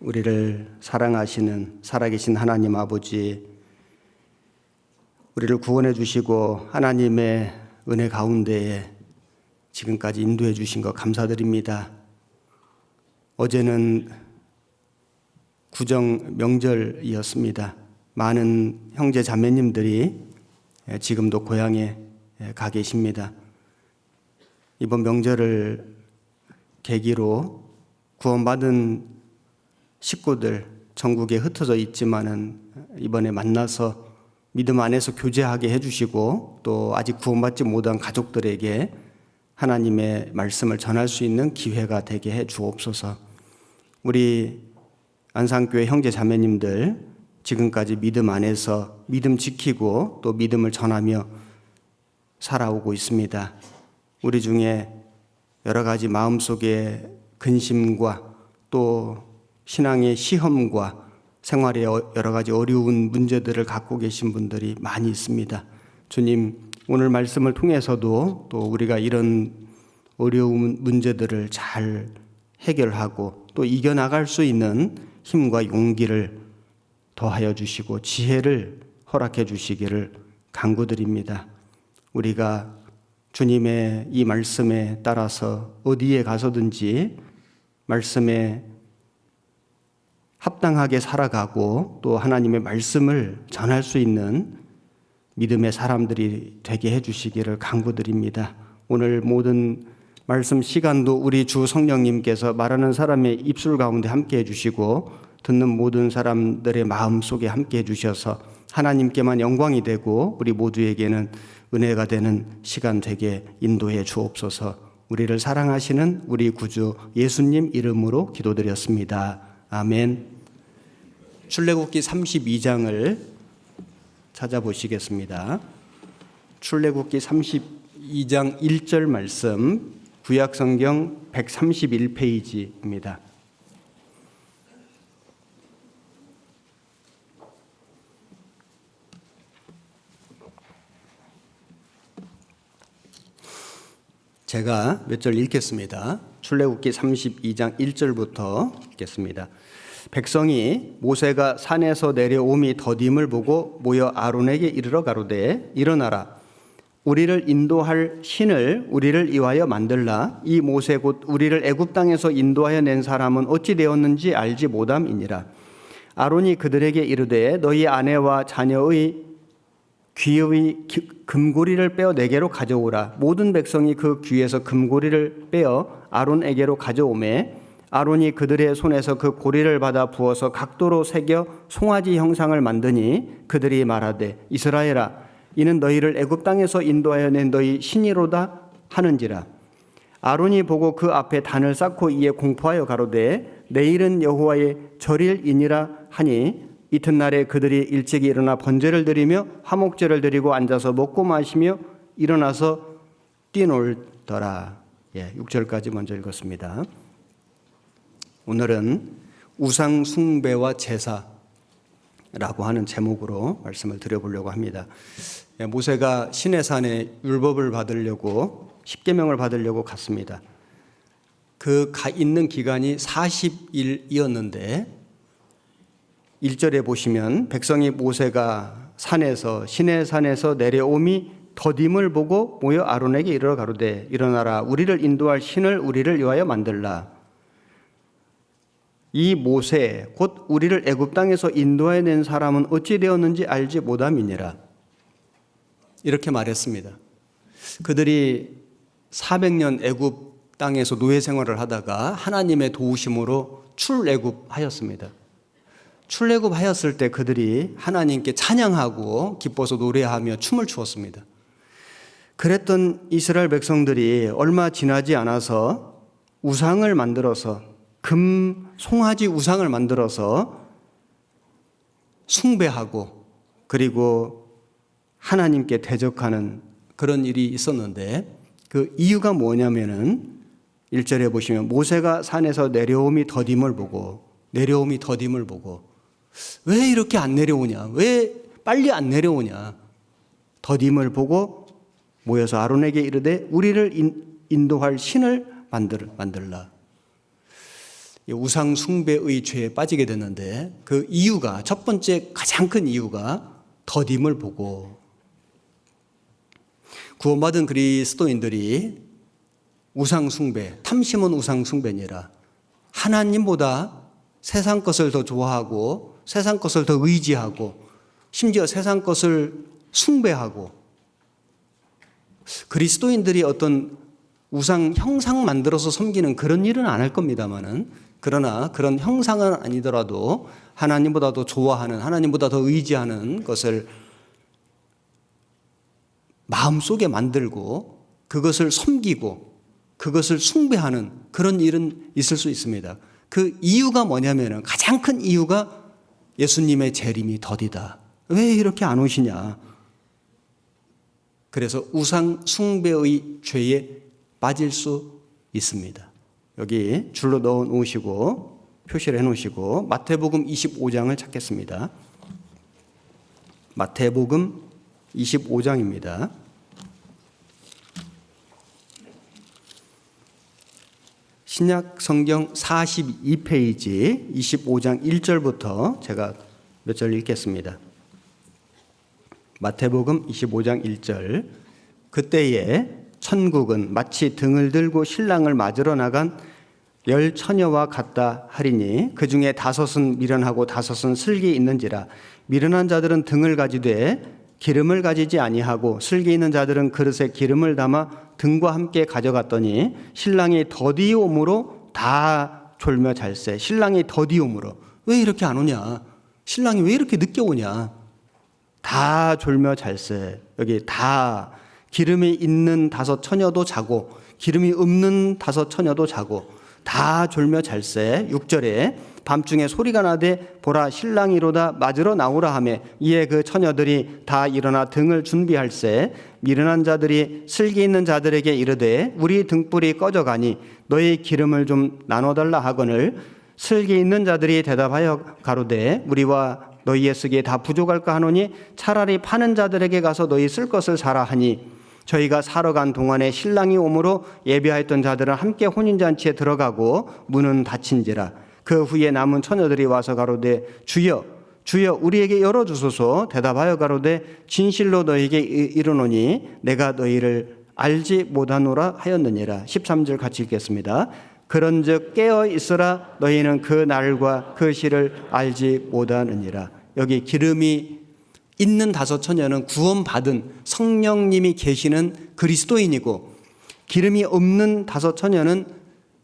우리를 사랑하시는 살아계신 하나님 아버지, 우리를 구원해 주시고 하나님의 은혜 가운데에 지금까지 인도해 주신 것 감사드립니다. 어제는 구정 명절이었습니다. 많은 형제 자매님들이 지금도 고향에 가 계십니다. 이번 명절을 계기로 구원받은 식구들 전국에 흩어져 있지만은 이번에 만나서 믿음 안에서 교제하게 해주시고 또 아직 구원받지 못한 가족들에게 하나님의 말씀을 전할 수 있는 기회가 되게 해 주옵소서. 우리 안산교회 형제 자매님들 지금까지 믿음 안에서 믿음 지키고 또 믿음을 전하며 살아오고 있습니다. 우리 중에 여러 가지 마음속에 근심과 또 신앙의 시험과 생활의 여러 가지 어려운 문제들을 갖고 계신 분들이 많이 있습니다. 주님, 오늘 말씀을 통해서도 또 우리가 이런 어려운 문제들을 잘 해결하고 또 이겨나갈 수 있는 힘과 용기를 더하여 주시고 지혜를 허락해 주시기를 간구드립니다. 우리가 주님의 이 말씀에 따라서 어디에 가서든지 말씀에 합당하게 살아가고 또 하나님의 말씀을 전할 수 있는 믿음의 사람들이 되게 해주시기를 간구드립니다. 오늘 모든 말씀 시간도 우리 주 성령님께서 말하는 사람의 입술 가운데 함께 해주시고 듣는 모든 사람들의 마음 속에 함께 해주셔서 하나님께만 영광이 되고 우리 모두에게는 은혜가 되는 시간 되게 인도해 주옵소서. 우리를 사랑하시는 우리 구주 예수님 이름으로 기도드렸습니다. 아멘. 출애굽기 32장을 찾아보시겠습니다. 출애굽기 32장 1절 말씀, 구약성경 131페이지입니다. 제가 몇 절 읽겠습니다. 출애굽기 32장 1절부터 읽겠습니다. 백성이 모세가 산에서 내려옴이 더딤을 보고 모여 아론에게 이르러 가로되 일어나라 우리를 인도할 신을 우리를 위하여 만들라. 이 모세 곧 우리를 애굽 땅에서 인도하여 낸 사람은 어찌 되었는지 알지 못함이니라. 아론이 그들에게 이르되 너희 아내와 자녀의 귀의 금고리를 빼어 내게로 가져오라. 모든 백성이 그 귀에서 금고리를 빼어 아론에게로 가져오매 아론이 그들의 손에서 그 고리를 받아 부어서 각도로 새겨 송아지 형상을 만드니 그들이 말하되 이스라엘아 이는 너희를 애굽 땅에서 인도하여 낸 너희 신이로다 하는지라. 아론이 보고 그 앞에 단을 쌓고 이에 공포하여 가로되 내일은 여호와의 절일이니라 하니 이튿날에 그들이 일찍이 일어나 번제를 드리며 화목제를 드리고 앉아서 먹고 마시며 일어나서 뛰놀더라. 6절까지 먼저 읽었습니다. 오늘은 우상 숭배와 제사라고 하는 제목으로 말씀을 드려보려고 합니다. 모세가 시내산에 율법을 받으려고 십계명을 받으려고 갔습니다. 그 있는 기간이 40일이었는데 1절에 보시면 백성이 모세가 시내산에서 내려옴이 더딤을 보고 모여 아론에게 이르러 가로되 일어나라 우리를 인도할 신을 우리를 위하여 만들라. 이 모세 곧 우리를 애굽 땅에서 인도해 낸 사람은 어찌 되었는지 알지 못함이니라. 이렇게 말했습니다. 그들이 400년 애굽 땅에서 노예 생활을 하다가 하나님의 도우심으로 출애굽하였습니다. 출애굽하였을 때 그들이 하나님께 찬양하고 기뻐서 노래하며 춤을 추었습니다. 그랬던 이스라엘 백성들이 얼마 지나지 않아서 우상을 만들어서 송아지 우상을 만들어서 숭배하고 그리고 하나님께 대적하는 그런 일이 있었는데 그 이유가 뭐냐면은 1절에 보시면 모세가 산에서 내려옴이 더딤을 보고 왜 이렇게 안 내려오냐? 왜 빨리 안 내려오냐? 더딤을 보고 모여서 아론에게 이르되 우리를 인도할 신을 만들라. 우상 숭배의 죄에 빠지게 됐는데 그 이유가, 첫 번째 가장 큰 이유가 더딤을 보고, 구원받은 그리스도인들이 우상 숭배, 탐심은 우상 숭배니라, 하나님보다 세상 것을 더 좋아하고 세상 것을 더 의지하고 심지어 세상 것을 숭배하고, 그리스도인들이 어떤 우상 형상 만들어서 섬기는 그런 일은 안 할 겁니다만은, 그러나 그런 형상은 아니더라도 하나님보다 더 좋아하는, 하나님보다 더 의지하는 것을 마음속에 만들고 그것을 섬기고 그것을 숭배하는 그런 일은 있을 수 있습니다. 그 이유가 뭐냐면은, 가장 큰 이유가 예수님의 재림이 더디다. 왜 이렇게 안 오시냐? 그래서 우상 숭배의 죄에 빠질 수 있습니다. 여기 줄로 넣어 놓으시고 표시를 해 놓으시고 마태복음 25장을 찾겠습니다. 마태복음 25장입니다. 신약 성경 42페이지 25장 1절부터 제가 몇 절 읽겠습니다. 마태복음 25장 1절. 그때에 천국은 마치 등을 들고 신랑을 맞으러 나간 10 처녀와 같다 하리니 그 중에 5은 미련하고 5은 슬기 있는지라. 미련한 자들은 등을 가지되 기름을 가지지 아니하고 슬기 있는 자들은 그릇에 기름을 담아 등과 함께 가져갔더니 신랑이 더디옴으로 다 졸며 잘세. 신랑이 더디옴으로. 왜 이렇게 안 오냐? 신랑이 왜 이렇게 늦게 오냐? 다 졸며 잘세. 여기 다, 기름이 있는 5 처녀도 자고 기름이 없는 5 처녀도 자고 다 졸며 잘세. 6절에 밤중에 소리가 나되 보라 신랑이로다 맞으러 나오라 하매 이에 그 처녀들이 다 일어나 등을 준비할세. 미련한 자들이 슬기 있는 자들에게 이르되 우리 등불이 꺼져가니 너희 기름을 좀 나눠달라 하거늘 슬기 있는 자들이 대답하여 가로되 우리와 너희의 쓰기에 다 부족할까 하노니 차라리 파는 자들에게 가서 너희 쓸 것을 사라 하니 저희가 사러 간 동안에 신랑이 오므로 예비하였던 자들은 함께 혼인잔치에 들어가고 문은 닫힌지라. 그 후에 남은 처녀들이 와서 가로되 주여 주여 우리에게 열어주소서. 대답하여 가로되 진실로 너희에게 이르노니 내가 너희를 알지 못하노라 하였느니라. 13절 같이 읽겠습니다. 그런즉 깨어 있으라. 너희는 그 날과 그 시를 알지 못하느니라. 여기 기름이 있는 5 처녀는 구원받은 성령님이 계시는 그리스도인이고, 기름이 없는 5 처녀는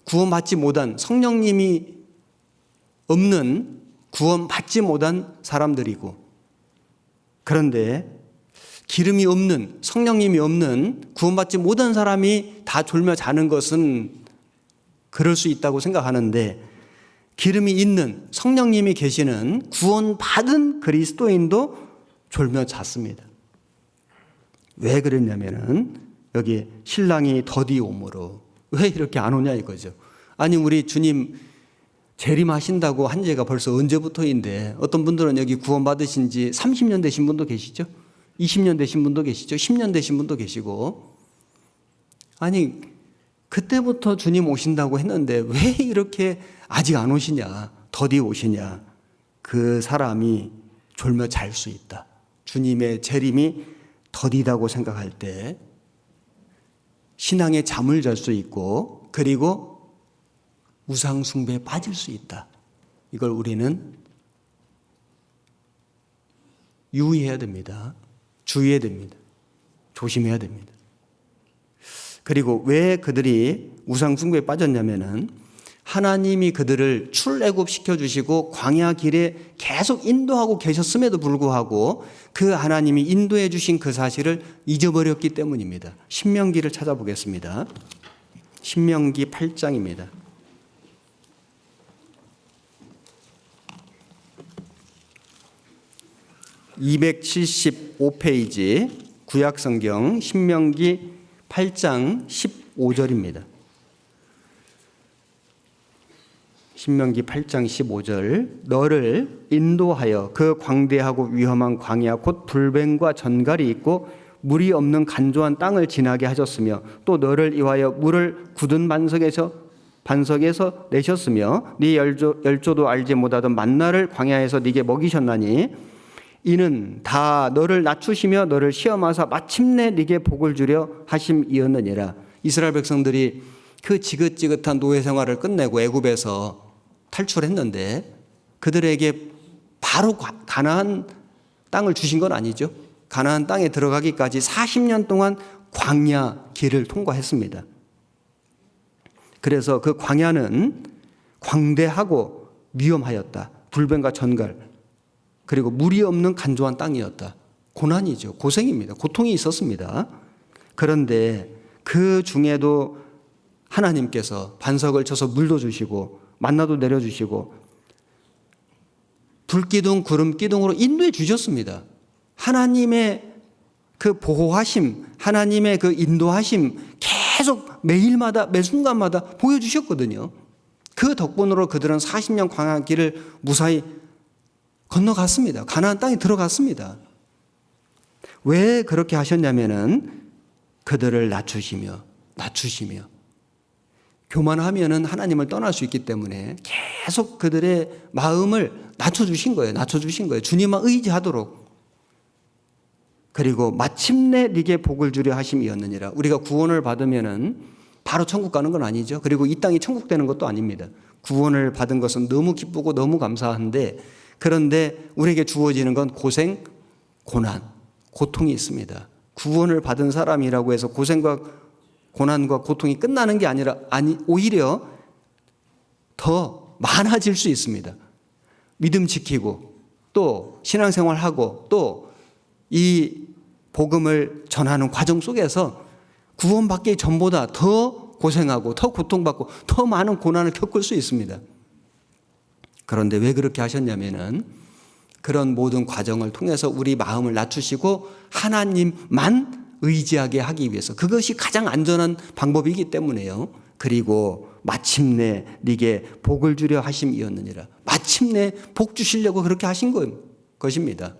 구원받지 못한, 성령님이 없는, 구원받지 못한 사람들이고, 그런데 기름이 없는, 성령님이 없는, 구원받지 못한 사람이 다 졸며 자는 것은 그럴 수 있다고 생각하는데, 기름이 있는, 성령님이 계시는 구원받은 그리스도인도 졸며 잤습니다. 왜 그랬냐면은 여기 신랑이 더디옴으로. 왜 이렇게 안 오냐 이거죠. 아니 우리 주님 재림하신다고 한 지가 벌써 언제부터인데, 어떤 분들은 여기 구원받으신 지 30년 되신 분도 계시죠. 20년 되신 분도 계시죠. 10년 되신 분도 계시고. 아니 그때부터 주님 오신다고 했는데 왜 이렇게 아직 안 오시냐, 더디 오시냐. 그 사람이 졸며 잘 수 있다. 주님의 재림이 더디다고 생각할 때 신앙에 잠을 잘 수 있고, 그리고 우상 숭배에 빠질 수 있다. 이걸 우리는 유의해야 됩니다. 주의해야 됩니다. 조심해야 됩니다. 그리고 왜 그들이 우상 숭배에 빠졌냐면은 하나님이 그들을 출애굽 시켜주시고 광야 길에 계속 인도하고 계셨음에도 불구하고 그 하나님이 인도해 주신 그 사실을 잊어버렸기 때문입니다. 신명기를 찾아보겠습니다. 신명기 8장입니다. (275페이지) 구약성경 신명기 8장 15절입니다. 신명기 8장 15절. 너를 인도하여 그 광대하고 위험한 광야 곧 불뱀과 전갈이 있고 물이 없는 간조한 땅을 지나게 하셨으며 또 너를 위하여 물을 굳은 반석에서 반석에서 내셨으며 네 열조도 알지 못하던 만나를 광야에서 네게 먹이셨나니 이는 다 너를 낮추시며 너를 시험하사 마침내 네게 복을 주려 하심이었느니라. 이스라엘 백성들이 그 지긋지긋한 노예 생활을 끝내고 애굽에서 탈출했는데 그들에게 바로 가나안 땅을 주신 건 아니죠. 가나안 땅에 들어가기까지 40년 동안 광야 길을 통과했습니다. 그래서 그 광야는 광대하고 위험하였다. 불뱀과 전갈, 그리고 물이 없는 간조한 땅이었다. 고난이죠. 고생입니다. 고통이 있었습니다. 그런데 그 중에도 하나님께서 반석을 쳐서 물도 주시고 만나도 내려주시고 불기둥 구름기둥으로 인도해 주셨습니다. 하나님의 그 보호하심, 하나님의 그 인도하심 계속 매일마다 매 순간마다 보여주셨거든요. 그 덕분으로 그들은 40년 광야 길을 무사히 건너갔습니다. 가나안 땅에 들어갔습니다. 왜 그렇게 하셨냐면은 그들을 낮추시며 교만하면은 하나님을 떠날 수 있기 때문에 계속 그들의 마음을 낮춰주신 거예요. 주님만 의지하도록. 그리고 마침내 네게 복을 주려 하심이었느니라. 우리가 구원을 받으면은 바로 천국 가는 건 아니죠. 그리고 이 땅이 천국 되는 것도 아닙니다. 구원을 받은 것은 너무 기쁘고 너무 감사한데, 그런데 우리에게 주어지는 건 고생, 고난, 고통이 있습니다. 구원을 받은 사람이라고 해서 고생과 고난과 고통이 끝나는 게 아니라 오히려 더 많아질 수 있습니다. 믿음 지키고 또 신앙생활하고 또 이 복음을 전하는 과정 속에서 구원받기 전보다 더 고생하고 더 고통받고 더 많은 고난을 겪을 수 있습니다. 그런데 왜 그렇게 하셨냐면은 그런 모든 과정을 통해서 우리 마음을 낮추시고 하나님만 의지하게 하기 위해서, 그것이 가장 안전한 방법이기 때문에요. 그리고 마침내 네게 복을 주려 하심이었느니라. 마침내 복 주시려고 그렇게 하신 것입니다.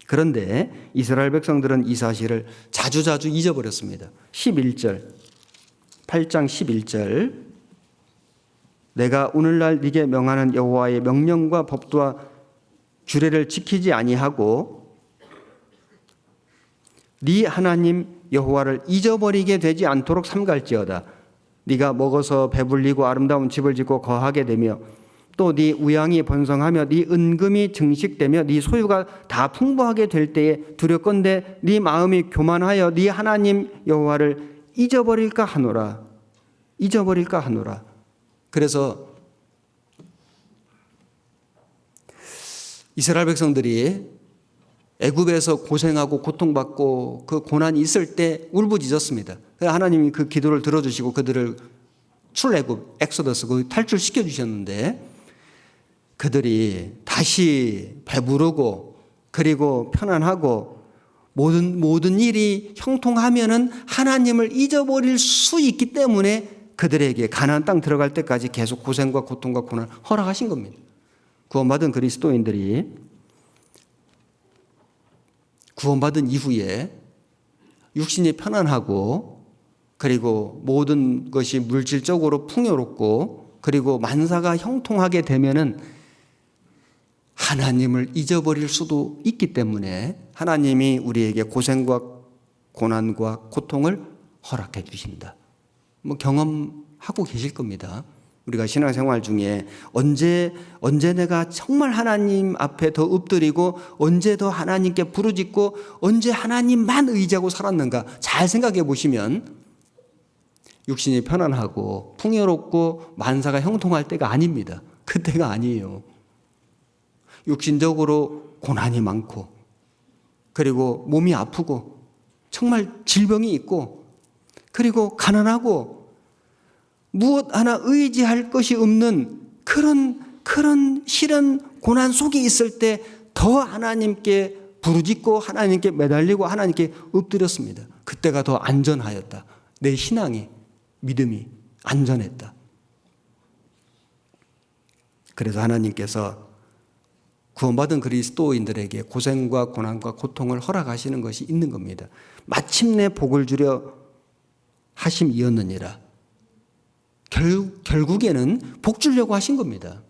그런데 이스라엘 백성들은 이 사실을 자주자주 잊어버렸습니다. 11절, 8장 11절, 내가 오늘날 네게 명하는 여호와의 명령과 법도와 규례를 지키지 아니하고 네 하나님 여호와를 잊어버리게 되지 않도록 삼갈지어다. 네가 먹어서 배불리고 아름다운 집을 짓고 거하게 되며 또 네 우양이 번성하며 네 은금이 증식되며 네 소유가 다 풍부하게 될 때에 두렵건대 네 마음이 교만하여 네 하나님 여호와를 잊어버릴까 하노라. 그래서 이스라엘 백성들이 애굽에서 고생하고 고통받고 그 고난이 있을 때 울부짖었습니다. 하나님이 그 기도를 들어주시고 그들을 출애굽, 엑소더스 그 탈출시켜 주셨는데, 그들이 다시 배부르고 그리고 편안하고 모든 일이 형통하면은 하나님을 잊어버릴 수 있기 때문에 그들에게 가나안 땅 들어갈 때까지 계속 고생과 고통과 고난을 허락하신 겁니다. 구원받은 그리스도인들이 구원받은 이후에 육신이 편안하고 그리고 모든 것이 물질적으로 풍요롭고 그리고 만사가 형통하게 되면은 하나님을 잊어버릴 수도 있기 때문에 하나님이 우리에게 고생과 고난과 고통을 허락해 주신다. 경험하고 계실 겁니다. 우리가 신앙생활 중에 언제 내가 정말 하나님 앞에 더 엎드리고 언제 더 하나님께 부르짖고 언제 하나님만 의지하고 살았는가 잘 생각해 보시면 육신이 편안하고 풍요롭고 만사가 형통할 때가 아닙니다. 그때가 아니에요. 육신적으로 고난이 많고 그리고 몸이 아프고 정말 질병이 있고 그리고 가난하고 무엇 하나 의지할 것이 없는 그런 실은 고난 속에 있을 때 더 하나님께 부르짖고 하나님께 매달리고 하나님께 엎드렸습니다. 그때가 더 안전하였다. 내 신앙이, 믿음이 안전했다. 그래서 하나님께서 구원받은 그리스도인들에게 고생과 고난과 고통을 허락하시는 것이 있는 겁니다. 마침내 복을 주려 하심이었느니라. 결국에는 복 주려고 하신 겁니다.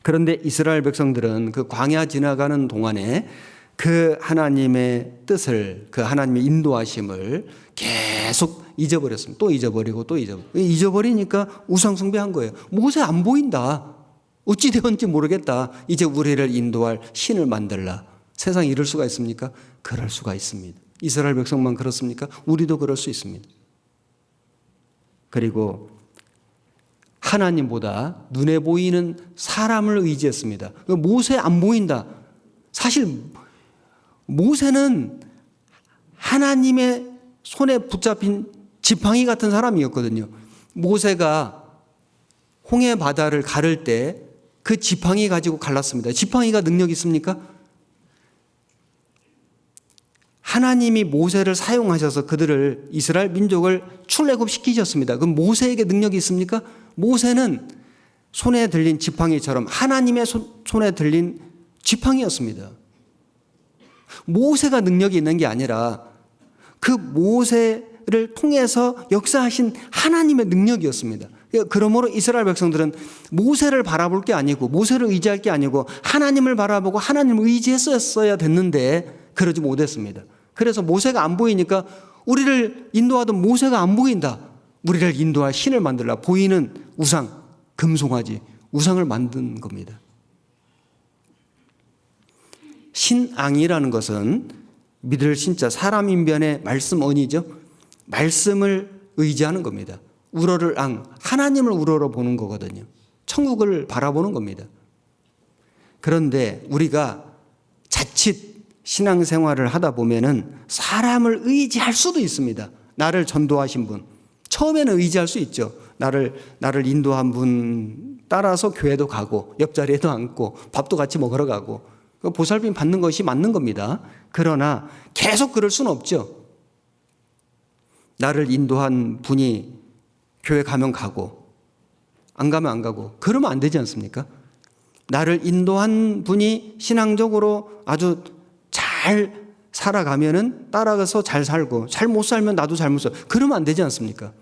그런데 이스라엘 백성들은 그 광야 지나가는 동안에 그 하나님의 뜻을, 그 하나님의 인도하심을 계속 잊어버렸습니다. 또 잊어버리고 또 잊어버리니까 우상 숭배한 거예요. 모세 안 보인다. 어찌 되었는지 모르겠다. 이제 우리를 인도할 신을 만들라. 세상에 이럴 수가 있습니까? 그럴 수가 있습니다. 이스라엘 백성만 그렇습니까? 우리도 그럴 수 있습니다. 그리고 하나님보다 눈에 보이는 사람을 의지했습니다. 모세 안 보인다. 사실 모세는 하나님의 손에 붙잡힌 지팡이 같은 사람이었거든요. 모세가 홍해 바다를 가를 때 그 지팡이 가지고 갈랐습니다. 지팡이가 능력이 있습니까? 하나님이 모세를 사용하셔서 그들을, 이스라엘 민족을 출애굽시키셨습니다. 그럼 모세에게 능력이 있습니까? 모세는 손에 들린 지팡이처럼 하나님의 손에 들린 지팡이였습니다. 모세가 능력이 있는 게 아니라 그 모세를 통해서 역사하신 하나님의 능력이었습니다. 그러므로 이스라엘 백성들은 모세를 바라볼 게 아니고, 모세를 의지할 게 아니고 하나님을 바라보고 하나님을 의지했어야 됐는데 그러지 못했습니다. 그래서 모세가 안 보이니까 우리를 인도하던 모세가 안 보인다. 우리를 인도할 신을 만들라. 보이는 우상, 금송아지, 우상을 만든 겁니다. 신앙이라는 것은 믿을 신자, 사람 인변의 말씀 언이죠. 말씀을 의지하는 겁니다. 우러를 앙, 하나님을 우러러 보는 거거든요. 천국을 바라보는 겁니다. 그런데 우리가 자칫 신앙생활을 하다 보면은 사람을 의지할 수도 있습니다. 나를 전도하신 분, 처음에는 의지할 수 있죠. 나를 인도한 분 따라서 교회도 가고 옆자리에도 앉고 밥도 같이 먹으러 가고 보살핌 받는 것이 맞는 겁니다. 그러나 계속 그럴 수는 없죠. 나를 인도한 분이 교회 가면 가고 안 가면 안 가고 그러면 안 되지 않습니까? 나를 인도한 분이 신앙적으로 아주 잘 살아가면은 따라가서 잘 살고, 잘 못 살면 나도 잘못 살. 그러면 안 되지 않습니까?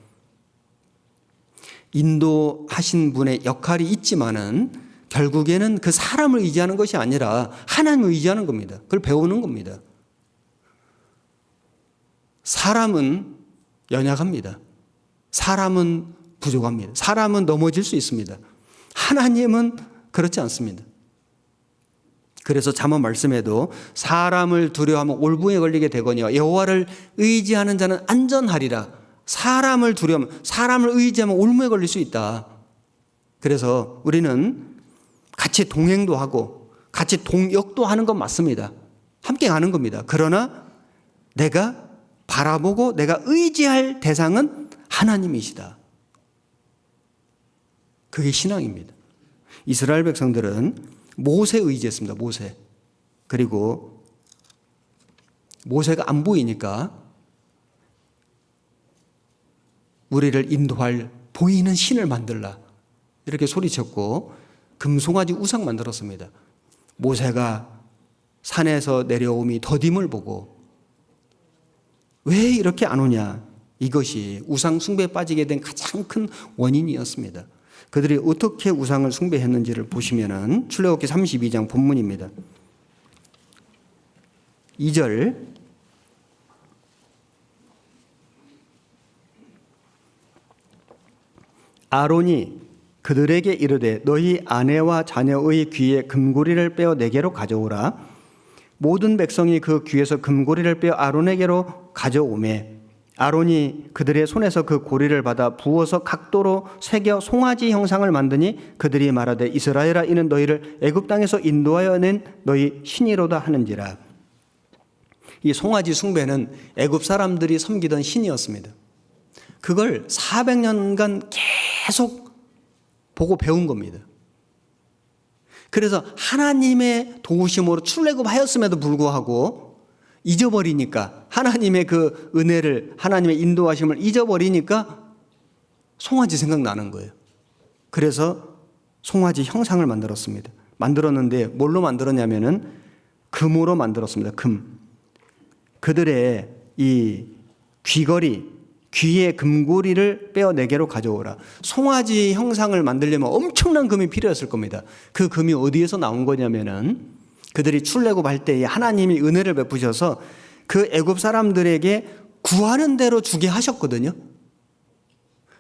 인도하신 분의 역할이 있지만은 결국에는 그 사람을 의지하는 것이 아니라 하나님을 의지하는 겁니다. 그걸 배우는 겁니다. 사람은 연약합니다. 사람은 부족합니다. 사람은 넘어질 수 있습니다. 하나님은 그렇지 않습니다. 그래서 잠언 말씀에도 사람을 두려워하면 올무에 걸리게 되거니와 여호와를 의지하는 자는 안전하리라. 사람을 두려워하면, 사람을 의지하면 올무에 걸릴 수 있다. 그래서 우리는 같이 동행도 하고 같이 동역도 하는 건 맞습니다. 함께 가는 겁니다. 그러나 내가 바라보고 내가 의지할 대상은 하나님이시다. 그게 신앙입니다. 이스라엘 백성들은 모세 의지했습니다. 모세. 그리고 모세가 안 보이니까 우리를 인도할 보이는 신을 만들라. 이렇게 소리쳤고 금송아지 우상 만들었습니다. 모세가 산에서 내려오미 더딤을 보고 왜 이렇게 안 오냐. 이것이 우상 숭배에 빠지게 된 가장 큰 원인이었습니다. 그들이 어떻게 우상을 숭배했는지를 보시면은 출애굽기 32장 본문입니다. 2절 아론이 그들에게 이르되 너희 아내와 자녀의 귀에 금고리를 빼어 내게로 가져오라. 모든 백성이 그 귀에서 금고리를 빼어 아론에게로 가져오매 아론이 그들의 손에서 그 고리를 받아 부어서 각도로 새겨 송아지 형상을 만드니 그들이 말하되 이스라엘아 이는 너희를 애굽 땅에서 인도하여 낸 너희 신이로다 하는지라. 이 송아지 숭배는 애굽 사람들이 섬기던 신이었습니다. 그걸 400년간 계속 보고 배운 겁니다. 그래서 하나님의 도우심으로 출애굽하였음에도 불구하고 잊어버리니까, 하나님의 그 은혜를, 하나님의 인도하심을 잊어버리니까 송아지 생각나는 거예요. 그래서 송아지 형상을 만들었습니다. 만들었는데 뭘로 만들었냐면은 금으로 만들었습니다. 금. 그들의 이 귀걸이, 귀의 금고리를 빼어 내게로 가져오라. 송아지 형상을 만들려면 엄청난 금이 필요했을 겁니다. 그 금이 어디에서 나온 거냐면은 그들이 출애굽할 때에 하나님이 은혜를 베푸셔서 그 애굽 사람들에게 구하는 대로 주게 하셨거든요.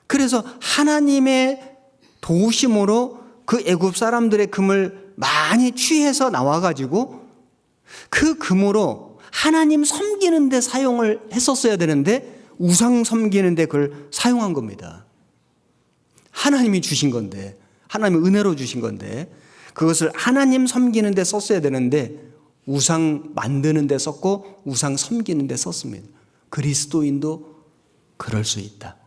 그래서 하나님의 도우심으로 그 애굽 사람들의 금을 많이 취해서 나와가지고 그 금으로 하나님 섬기는 데 사용을 했었어야 되는데 우상 섬기는 데 그걸 사용한 겁니다. 하나님이 주신 건데, 하나님이 은혜로 주신 건데 그것을 하나님 섬기는 데 썼어야 되는데 우상 만드는 데 썼고 우상 섬기는 데 썼습니다. 그리스도인도 그럴 수 있다.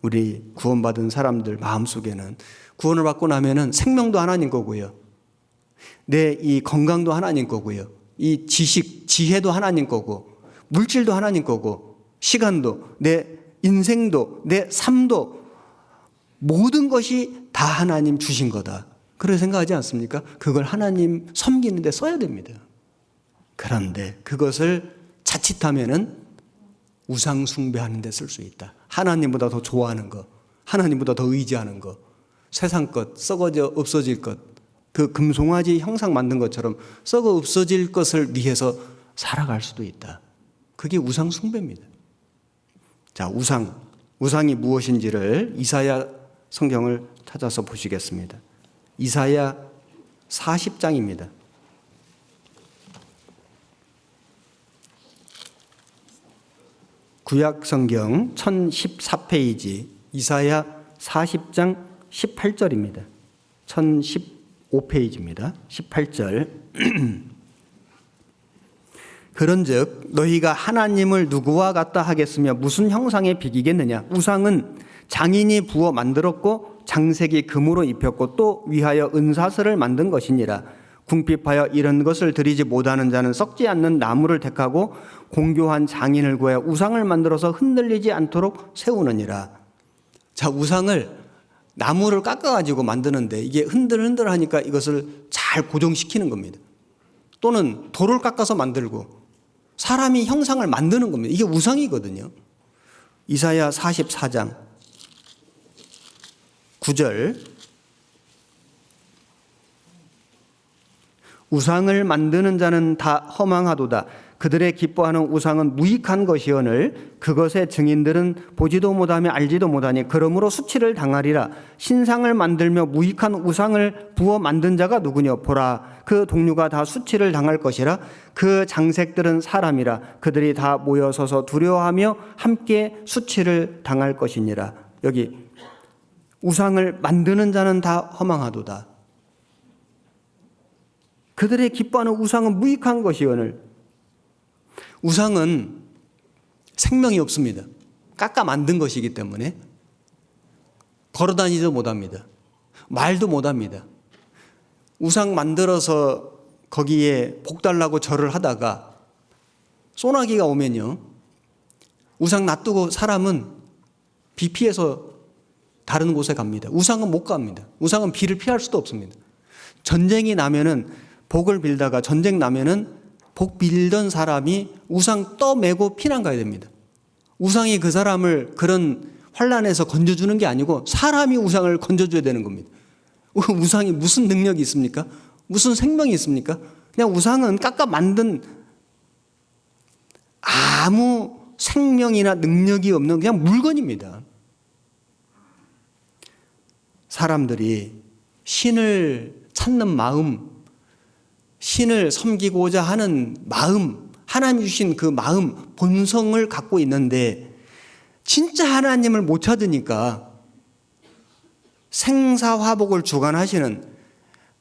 우리 구원받은 사람들 마음속에는 구원을 받고 나면은 생명도 하나님 거고요. 내 이 건강도 하나님 거고요. 이 지식, 지혜도 하나님 거고 물질도 하나님 거고 시간도 내 인생도 내 삶도 모든 것이 다 하나님 주신 거다. 그렇게 생각하지 않습니까? 그걸 하나님 섬기는 데 써야 됩니다. 그런데 그것을 자칫하면은 우상 숭배하는 데 쓸 수 있다. 하나님보다 더 좋아하는 것, 하나님보다 더 의지하는 것, 세상 것, 썩어져 없어질 것, 그 금송아지 형상 만든 것처럼 썩어 없어질 것을 위해서 살아갈 수도 있다. 그게 우상 숭배입니다. 자, 우상이 무엇인지를 이사야 성경을 찾아서 보시겠습니다. 이사야 40장입니다. 구약 성경 1014페이지 이사야 40장 18절입니다. 1015페이지입니다. 18절. 그런즉 너희가 하나님을 누구와 같다 하겠으며 무슨 형상에 비기겠느냐. 우상은 장인이 부어 만들었고 장색이 금으로 입혔고 또 위하여 은사슬을 만든 것이니라. 궁핍하여 이런 것을 드리지 못하는 자는 썩지 않는 나무를 택하고 공교한 장인을 구하여 우상을 만들어서 흔들리지 않도록 세우느니라. 자, 우상을 나무를 깎아가지고 만드는데 이게 흔들흔들 하니까 이것을 잘 고정시키는 겁니다. 또는 돌을 깎아서 만들고 사람이 형상을 만드는 겁니다. 이게 우상이거든요. 이사야 44장 9절. 우상을 만드는 자는 다 허망하도다. 그들의 기뻐하는 우상은 무익한 것이오늘 그것의 증인들은 보지도 못하며 알지도 못하니 그러므로 수치를 당하리라. 신상을 만들며 무익한 우상을 부어 만든 자가 누구냐. 보라, 그 동류가 다 수치를 당할 것이라. 그 장색들은 사람이라. 그들이 다 모여서서 두려워하며 함께 수치를 당할 것이니라. 여기 우상을 만드는 자는 다 허망하도다. 그들의 기뻐하는 우상은 무익한 것이오늘. 우상은 생명이 없습니다. 깎아 만든 것이기 때문에 걸어다니지도 못합니다. 말도 못합니다. 우상 만들어서 거기에 복 달라고 절을 하다가 소나기가 오면요, 우상 놔두고 사람은 비 피해서 다른 곳에 갑니다. 우상은 못 갑니다. 우상은 비를 피할 수도 없습니다. 전쟁이 나면은 복을 빌다가 전쟁 나면은 복 빌던 사람이 우상 떠매고 피난 가야 됩니다. 우상이 그 사람을 그런 환난에서 건져주는 게 아니고 사람이 우상을 건져줘야 되는 겁니다. 우상이 무슨 능력이 있습니까? 무슨 생명이 있습니까? 그냥 우상은 깎아 만든 아무 생명이나 능력이 없는 그냥 물건입니다. 사람들이 신을 찾는 마음, 신을 섬기고자 하는 마음, 하나님 주신 그 마음, 본성을 갖고 있는데 진짜 하나님을 못 찾으니까 생사화복을 주관하시는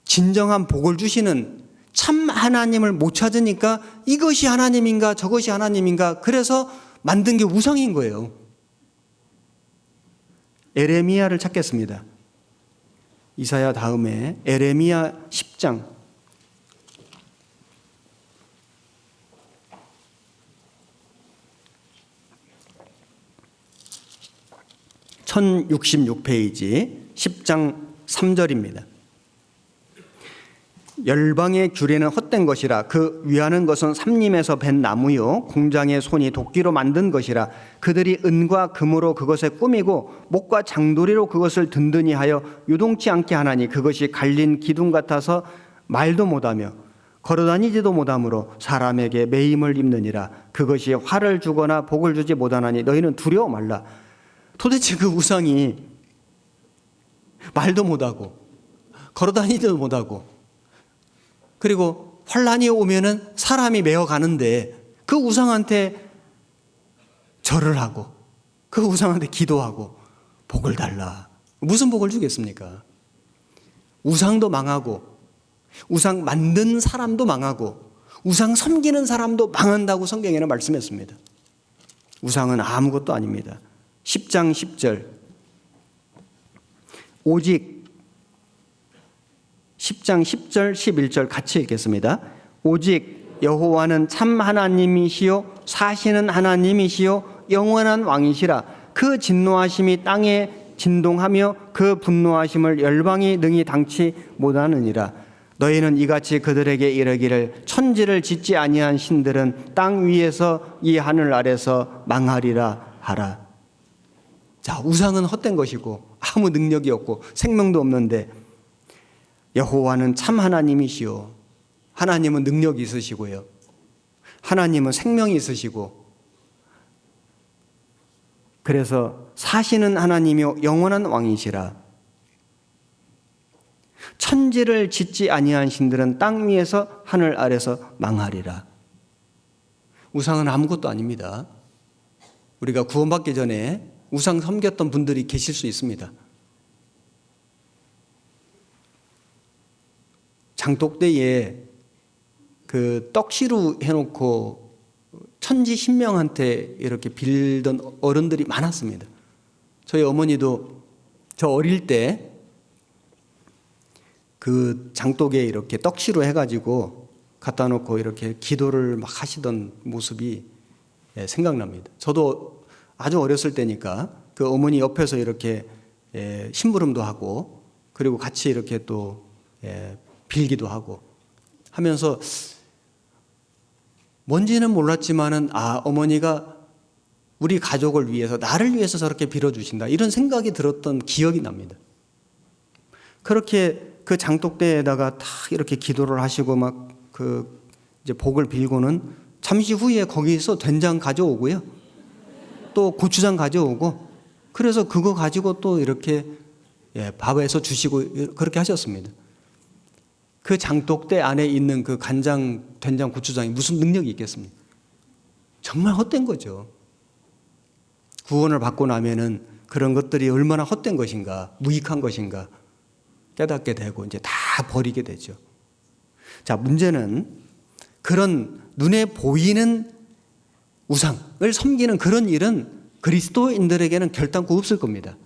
진정한 복을 주시는 참 하나님을 못 찾으니까 이것이 하나님인가 저것이 하나님인가 그래서 만든 게 우상인 거예요. 에레미야를 찾겠습니다. 이사야 다음에 에레미야 10장 1066페이지 10장 3절입니다. 열방의 규례는 헛된 것이라. 그 위하는 것은 삼림에서 벤 나무요 공장의 손이 도끼로 만든 것이라. 그들이 은과 금으로 그것에 꾸미고 목과 장도리로 그것을 든든히 하여 요동치 않게 하나니 그것이 갈린 기둥 같아서 말도 못하며 걸어다니지도 못하므로 사람에게 매임을 입느니라. 그것이 화를 주거나 복을 주지 못하나니 너희는 두려워 말라. 도대체 그 우상이 말도 못하고 걸어다니지도 못하고 그리고 환란이 오면은 사람이 메어 가는데 그 우상한테 절을 하고 그 우상한테 기도하고 복을 달라. 무슨 복을 주겠습니까? 우상도 망하고 우상 만든 사람도 망하고 우상 섬기는 사람도 망한다고 성경에는 말씀했습니다. 우상은 아무것도 아닙니다. 10장 10절 오직 10장 10절 11절 같이 읽겠습니다. 오직 여호와는 참 하나님이시요 사시는 하나님이시요 영원한 왕이시라. 그 진노하심이 땅에 진동하며 그 분노하심을 열방이 능히 당치 못하느니라. 너희는 이같이 그들에게 이르기를 천지를 짓지 아니한 신들은 땅 위에서 이 하늘 아래서 망하리라 하라. 자, 우상은 헛된 것이고 아무 능력이 없고 생명도 없는데 여호와는 참 하나님이시오. 하나님은 능력이 있으시고요. 하나님은 생명이 있으시고 그래서 사시는 하나님이요 영원한 왕이시라. 천지를 짓지 아니한 신들은 땅 위에서 하늘 아래서 망하리라. 우상은 아무것도 아닙니다. 우리가 구원받기 전에 우상 섬겼던 분들이 계실 수 있습니다. 장독대에 그 떡시루 해놓고 천지신명한테 이렇게 빌던 어른들이 많았습니다. 저희 어머니도 저 어릴 때 그 장독에 이렇게 떡시루 해가지고 갖다 놓고 이렇게 기도를 막 하시던 모습이 생각납니다. 저도 아주 어렸을 때니까 그 어머니 옆에서 이렇게 심부름도 하고 그리고 같이 이렇게 또 빌기도 하고 하면서 뭔지는 몰랐지만은 어머니가 우리 가족을 위해서 나를 위해서 저렇게 빌어주신다 이런 생각이 들었던 기억이 납니다. 그렇게 그 장독대에다가 다 이렇게 기도를 하시고 막 그 이제 복을 빌고는 잠시 후에 거기서 된장 가져오고요. 또 고추장 가져오고 그래서 그거 가지고 또 이렇게 밥에서 주시고 그렇게 하셨습니다. 그 장독대 안에 있는 그 간장, 된장, 고추장이 무슨 능력이 있겠습니까? 정말 헛된 거죠. 구원을 받고 나면은 그런 것들이 얼마나 헛된 것인가, 무익한 것인가 깨닫게 되고 이제 다 버리게 되죠. 자, 문제는 그런 눈에 보이는 우상을 섬기는 그런 일은 그리스도인들에게는 결단코 없을 겁니다.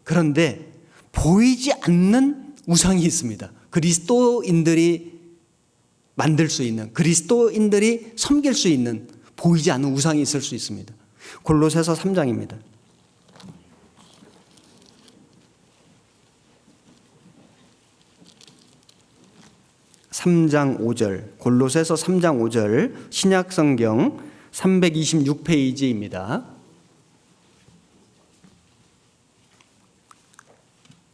그런데 보이지 않는 우상이 있습니다. 그리스도인들이 만들 수 있는, 그리스도인들이 섬길 수 있는 보이지 않는 우상이 있을 수 있습니다. 골로새서 3장입니다. 골로새서 3장 5절 신약성경 326페이지입니다.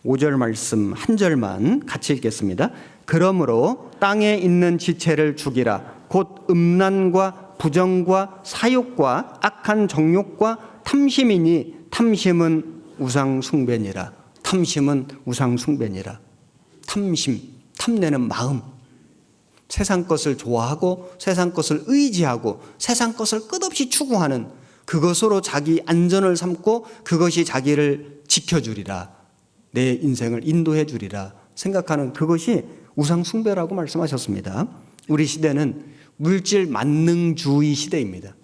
5절 말씀 한 절만 같이 읽겠습니다. 그러므로 땅에 있는 지체를 죽이라. 곧 음란과 부정과 사욕과 악한 정욕과 탐심이니 탐심은 우상 숭배니라. 탐심은 우상 숭배니라. 탐심, 탐내는 마음. 세상 것을 좋아하고 세상 것을 의지하고 세상 것을 끝없이 추구하는 그것으로 자기 안전을 삼고 그것이 자기를 지켜주리라. 내 인생을 인도해 주리라 생각하는 그것이 우상 숭배라고 말씀하셨습니다. 우리 시대는 물질 만능주의 시대입니다.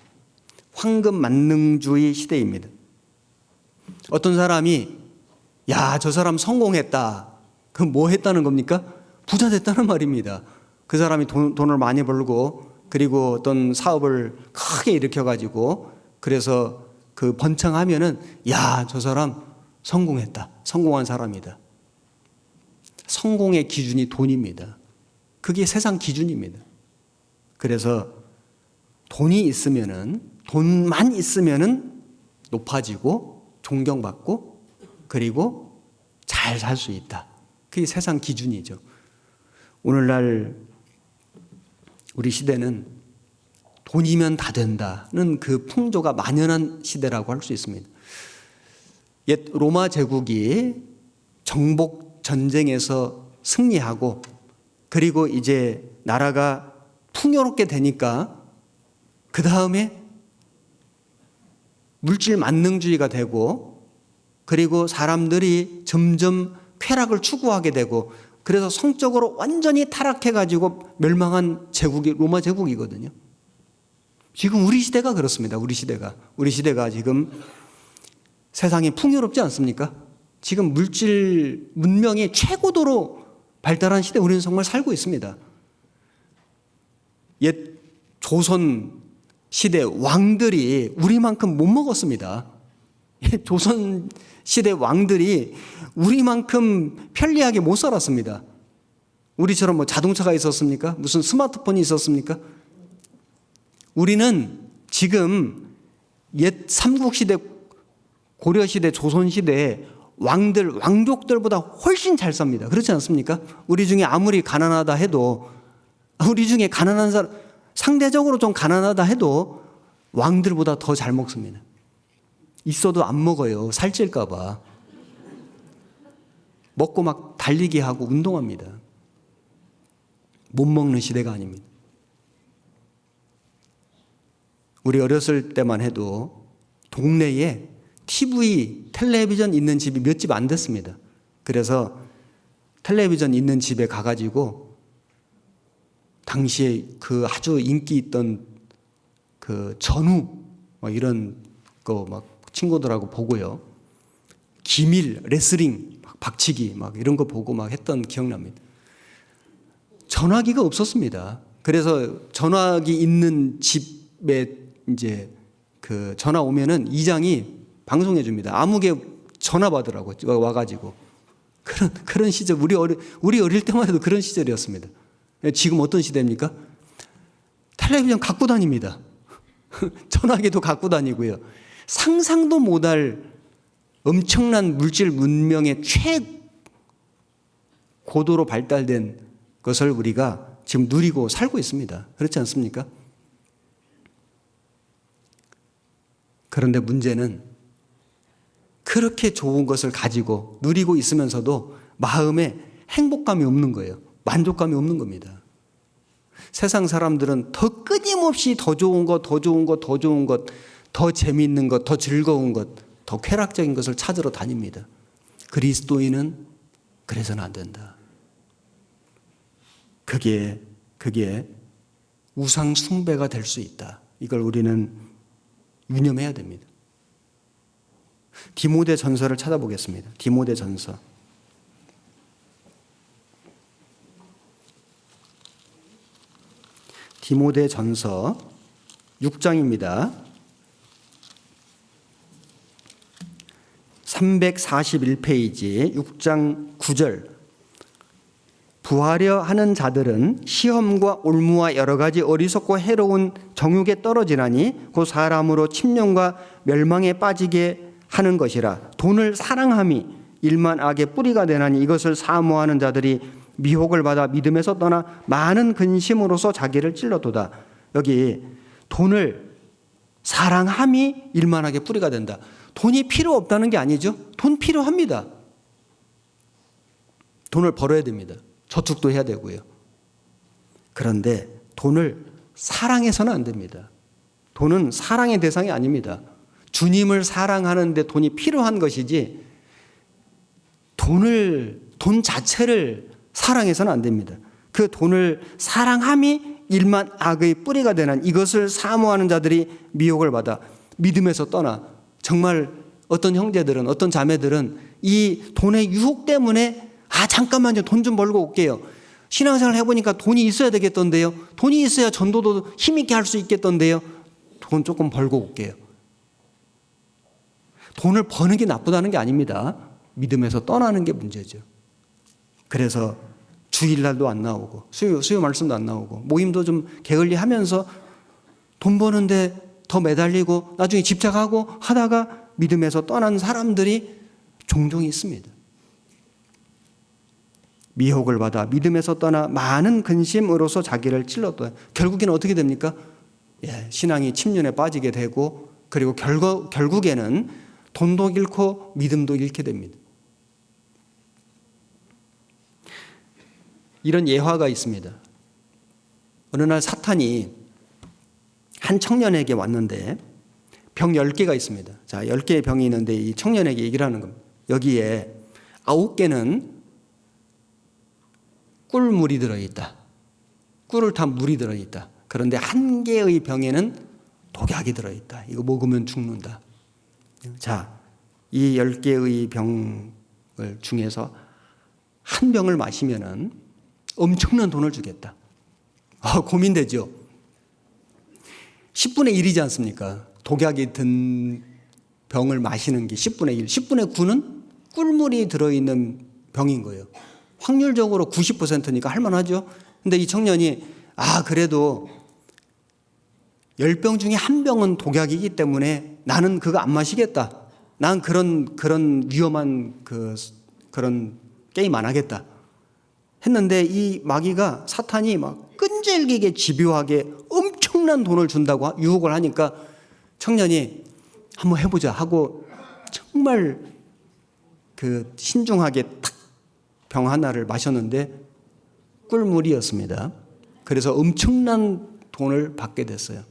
황금 만능주의 시대입니다. 어떤 사람이 저 사람 성공했다. 그럼 뭐 했다는 겁니까? 부자 됐다는 말입니다. 그 사람이 돈을 많이 벌고 그리고 어떤 사업을 크게 일으켜가지고 그래서 그 번창하면은 저 사람 성공했다. 성공한 사람이다. 성공의 기준이 돈입니다. 그게 세상 기준입니다. 그래서 돈만 있으면은 높아지고 존경받고 그리고 잘 살 수 있다. 그게 세상 기준이죠. 오늘날 우리 시대는 돈이면 다 된다는 그 풍조가 만연한 시대라고 할 수 있습니다. 옛 로마 제국이 정복 전쟁에서 승리하고 그리고 이제 나라가 풍요롭게 되니까 그 다음에 물질 만능주의가 되고 그리고 사람들이 점점 쾌락을 추구하게 되고 그래서 성적으로 완전히 타락해가지고 멸망한 제국이 로마 제국이거든요. 지금 우리 시대가 그렇습니다. 우리 시대가 지금 세상이 풍요롭지 않습니까? 지금 물질 문명이 최고도로 발달한 시대에 우리는 정말 살고 있습니다. 옛 조선 시대 왕들이 우리만큼 못 먹었습니다. 조선 시대 왕들이 우리만큼 편리하게 못 살았습니다. 우리처럼 뭐 자동차가 있었습니까? 무슨 스마트폰이 있었습니까? 우리는 지금 옛 삼국시대, 고려시대, 조선시대 왕들, 왕족들보다 훨씬 잘 삽니다. 그렇지 않습니까? 우리 중에 아무리 가난하다 해도 우리 중에 가난한 사람, 상대적으로 좀 가난하다 해도 왕들보다 더 잘 먹습니다. 있어도 안 먹어요. 살찔까 봐. 먹고 막 달리기 하고 운동합니다. 못 먹는 시대가 아닙니다. 우리 어렸을 때만 해도 동네에 TV, 텔레비전 있는 집이 몇 집 안 됐습니다. 그래서 텔레비전 있는 집에 가가지고 당시에 그 아주 인기 있던 그 전우 이런 거 막 친구들하고 보고요. 기밀, 레슬링, 박치기 막 이런 거 보고 막 했던 기억납니다. 전화기가 없었습니다. 그래서 전화기 있는 집에 이제 그 전화 오면은 이장이 방송해 줍니다. 아무개 전화 받으라고 와가지고 그런 시절 우리 어릴 때만 해도 그런 시절이었습니다. 지금 어떤 시대입니까? 텔레비전 갖고 다닙니다. 전화기도 갖고 다니고요. 상상도 못할 엄청난 물질 문명의 최고도로 발달된 것을 우리가 지금 누리고 살고 있습니다. 그렇지 않습니까? 그런데 문제는 그렇게 좋은 것을 가지고 누리고 있으면서도 마음에 행복감이 없는 거예요. 만족감이 없는 겁니다. 세상 사람들은 더 끊임없이 더 좋은 것, 더 좋은 것, 더 좋은 것, 더 재미있는 것, 더 즐거운 것, 더 쾌락적인 것을 찾으러 다닙니다. 그리스도인은 그래서는 안 된다. 그게 우상 숭배가 될 수 있다. 이걸 우리는 유념해야 됩니다. 디모데 전서를 찾아보겠습니다. 디모데 전서. 디모데 전서 6장입니다. 341페이지 6장 9절. 부하려 하는 자들은 시험과 올무와 여러 가지 어리석고 해로운 정욕에 떨어지나니 그 사람으로 침령과 멸망에 빠지게 하는 것이라. 돈을 사랑함이 일만 악의 뿌리가 되나니 이것을 사모하는 자들이 미혹을 받아 믿음에서 떠나 많은 근심으로서 자기를 찔러도다. 여기 돈을 사랑함이 일만 악의 뿌리가 된다. 돈이 필요 없다는 게 아니죠. 돈 필요합니다. 돈을 벌어야 됩니다. 저축도 해야 되고요. 그런데 돈을 사랑해서는 안 됩니다. 돈은 사랑의 대상이 아닙니다. 주님을 사랑하는데 돈이 필요한 것이지 돈 자체를 사랑해서는 안 됩니다. 그 돈을 사랑함이 일만 악의 뿌리가 되는 이것을 사모하는 자들이 미혹을 받아 믿음에서 떠나. 정말 어떤 형제들은, 어떤 자매들은 이 돈의 유혹 때문에 잠깐만요, 돈 좀 벌고 올게요. 신앙생활 해보니까 돈이 있어야 되겠던데요. 돈이 있어야 전도도 힘있게 할 수 있겠던데요. 돈 조금 벌고 올게요. 돈을 버는 게 나쁘다는 게 아닙니다. 믿음에서 떠나는 게 문제죠. 그래서 주일날도 안 나오고 수요 말씀도 안 나오고 모임도 좀 게을리하면서 돈 버는데 더 매달리고 나중에 집착하고 하다가 믿음에서 떠난 사람들이 종종 있습니다. 미혹을 받아 믿음에서 떠나 많은 근심으로서 자기를 찔렀다. 결국에는 어떻게 됩니까? 신앙이 침륜에 빠지게 되고 그리고 결국에는 돈도 잃고 믿음도 잃게 됩니다. 이런 예화가 있습니다. 어느 날 사탄이 한 청년에게 왔는데 병 10개가 있습니다. 자, 10개의 병이 있는데 이 청년에게 얘기를 하는 겁니다. 여기에 9개는 꿀물이 들어있다. 꿀을 탄 물이 들어있다. 그런데 1개의 병에는 독약이 들어있다. 이거 먹으면 죽는다. 자, 이 10개의 병을 중에서 한 병을 마시면은 엄청난 돈을 주겠다. 고민되죠? 10분의 1이지 않습니까? 독약이 든 병을 마시는 게 10분의 1. 10분의 9는 꿀물이 들어있는 병인 거예요. 확률적으로 90%니까 할만하죠. 근데 이 청년이 그래도 10병 중에 1병은 독약이기 때문에 나는 그거 안 마시겠다. 난 그런 위험한 그런 게임 안 하겠다. 했는데 이 마귀가 사탄이 막 끈질기게 집요하게 엄청난 돈을 준다고 유혹을 하니까 청년이 한번 해보자 하고 정말 신중하게 탁 병 하나를 마셨는데 꿀물이었습니다. 그래서 엄청난 돈을 받게 됐어요.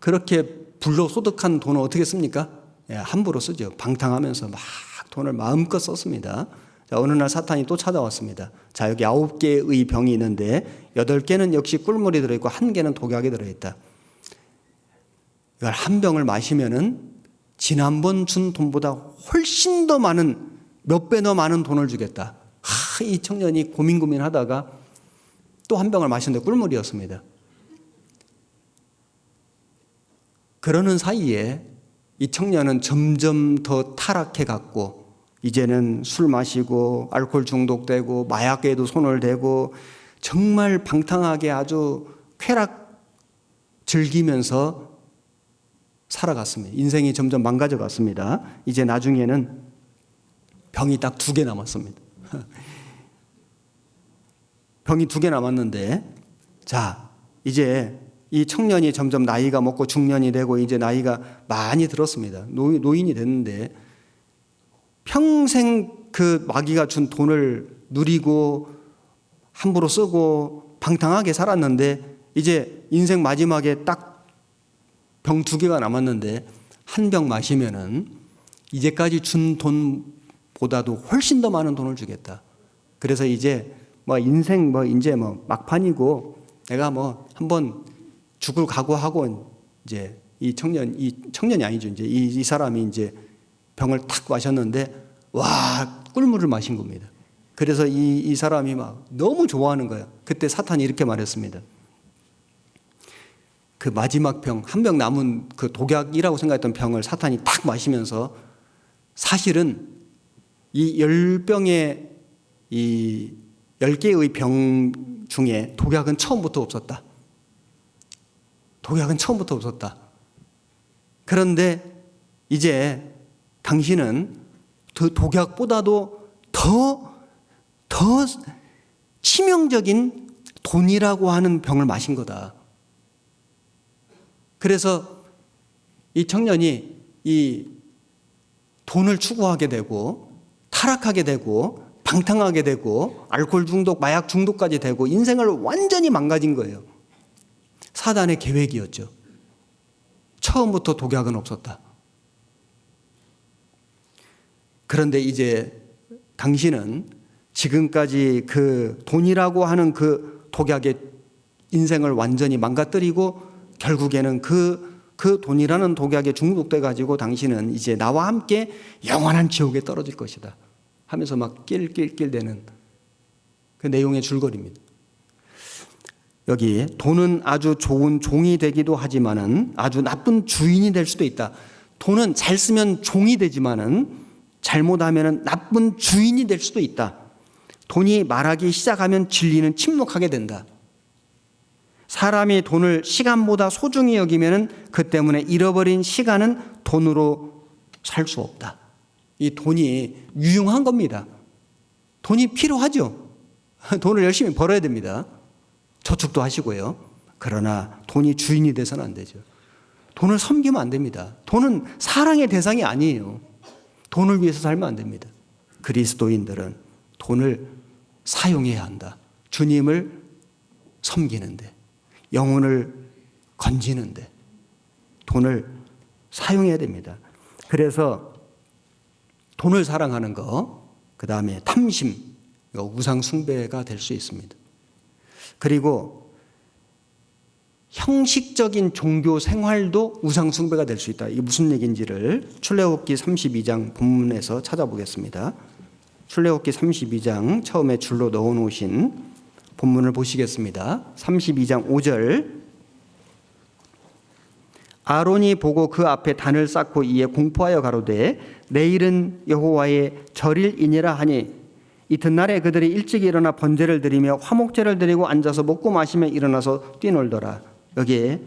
그렇게 불로소득한 돈을 어떻게 씁니까? 함부로 쓰죠. 방탕하면서 막 돈을 마음껏 썼습니다. 자, 어느 날 사탄이 또 찾아왔습니다. 자, 여기 9개의 병이 있는데 8개는 역시 꿀물이 들어있고 1개는 독약이 들어있다. 이걸 한 병을 마시면은 지난번 준 돈보다 훨씬 더 많은 몇 배 더 많은 돈을 주겠다. 이 청년이 고민하다가 또 한 병을 마셨는데 꿀물이었습니다. 그러는 사이에 이 청년은 점점 더 타락해 갔고 이제는 술 마시고 알코올 중독되고 마약에도 손을 대고 정말 방탕하게 아주 쾌락 즐기면서 살아갔습니다. 인생이 점점 망가져 갔습니다. 이제 나중에는 병이 딱 2개 남았습니다. 병이 2개 남았는데 자, 이제 이 청년이 점점 나이가 먹고 중년이 되고 이제 나이가 많이 들었습니다. 노인이 됐는데 평생 그 마귀가 준 돈을 누리고 함부로 쓰고 방탕하게 살았는데 이제 인생 마지막에 딱 병 2개가 남았는데 한 병 마시면은 이제까지 준 돈보다도 훨씬 더 많은 돈을 주겠다. 그래서 이제 인생 이제 막판이고 내가 한번 죽을 각오하고 이제 이 청년이 아니죠. 이제 이 사람이 이제 병을 탁 마셨는데 꿀물을 마신 겁니다. 그래서 이 사람이 막 너무 좋아하는 거예요. 그때 사탄이 이렇게 말했습니다. 그 마지막 병, 한 병 남은 그 독약이라고 생각했던 병을 사탄이 탁 마시면서 사실은 이 10병의 이 10개의 병 중에 독약은 처음부터 없었다. 독약은 처음부터 없었다. 그런데 이제 당신은 그 독약보다도 더 치명적인 돈이라고 하는 병을 마신 거다. 그래서 이 청년이 이 돈을 추구하게 되고 타락하게 되고 방탕하게 되고 알코올 중독, 마약 중독까지 되고 인생을 완전히 망가진 거예요. 사단의 계획이었죠. 처음부터 독약은 없었다. 그런데 이제 당신은 지금까지 그 돈이라고 하는 그 독약의 인생을 완전히 망가뜨리고 결국에는 그 돈이라는 독약에 중독돼 가지고 당신은 이제 나와 함께 영원한 지옥에 떨어질 것이다 하면서 막 낄낄낄대는 그 내용의 줄거리입니다. 여기 돈은 아주 좋은 종이 되기도 하지만은 아주 나쁜 주인이 될 수도 있다. 돈은 잘 쓰면 종이 되지만은 잘못하면은 나쁜 주인이 될 수도 있다. 돈이 말하기 시작하면 진리는 침묵하게 된다. 사람이 돈을 시간보다 소중히 여기면 그 때문에 잃어버린 시간은 돈으로 살 수 없다. 이 돈이 유용한 겁니다. 돈이 필요하죠. 돈을 열심히 벌어야 됩니다. 저축도 하시고요. 그러나 돈이 주인이 돼서는 안 되죠. 돈을 섬기면 안 됩니다. 돈은 사랑의 대상이 아니에요. 돈을 위해서 살면 안 됩니다. 그리스도인들은 돈을 사용해야 한다. 주님을 섬기는데, 영혼을 건지는데 돈을 사용해야 됩니다. 그래서 돈을 사랑하는 거, 그 다음에 탐심, 우상 숭배가 될 수 있습니다. 그리고 형식적인 종교 생활도 우상 숭배가 될 수 있다. 이게 무슨 얘기인지를 출애굽기 32장 본문에서 찾아보겠습니다. 출애굽기 32장 처음에 줄로 넣어놓으신 본문을 보시겠습니다. 32장 5절. 아론이 보고 그 앞에 단을 쌓고 이에 공포하여 가로되 내일은 여호와의 절일이니라 하니 이튿날에 그들이 일찍 일어나 번제를 드리며 화목제를 드리고 앉아서 먹고 마시며 일어나서 뛰놀더라. 여기에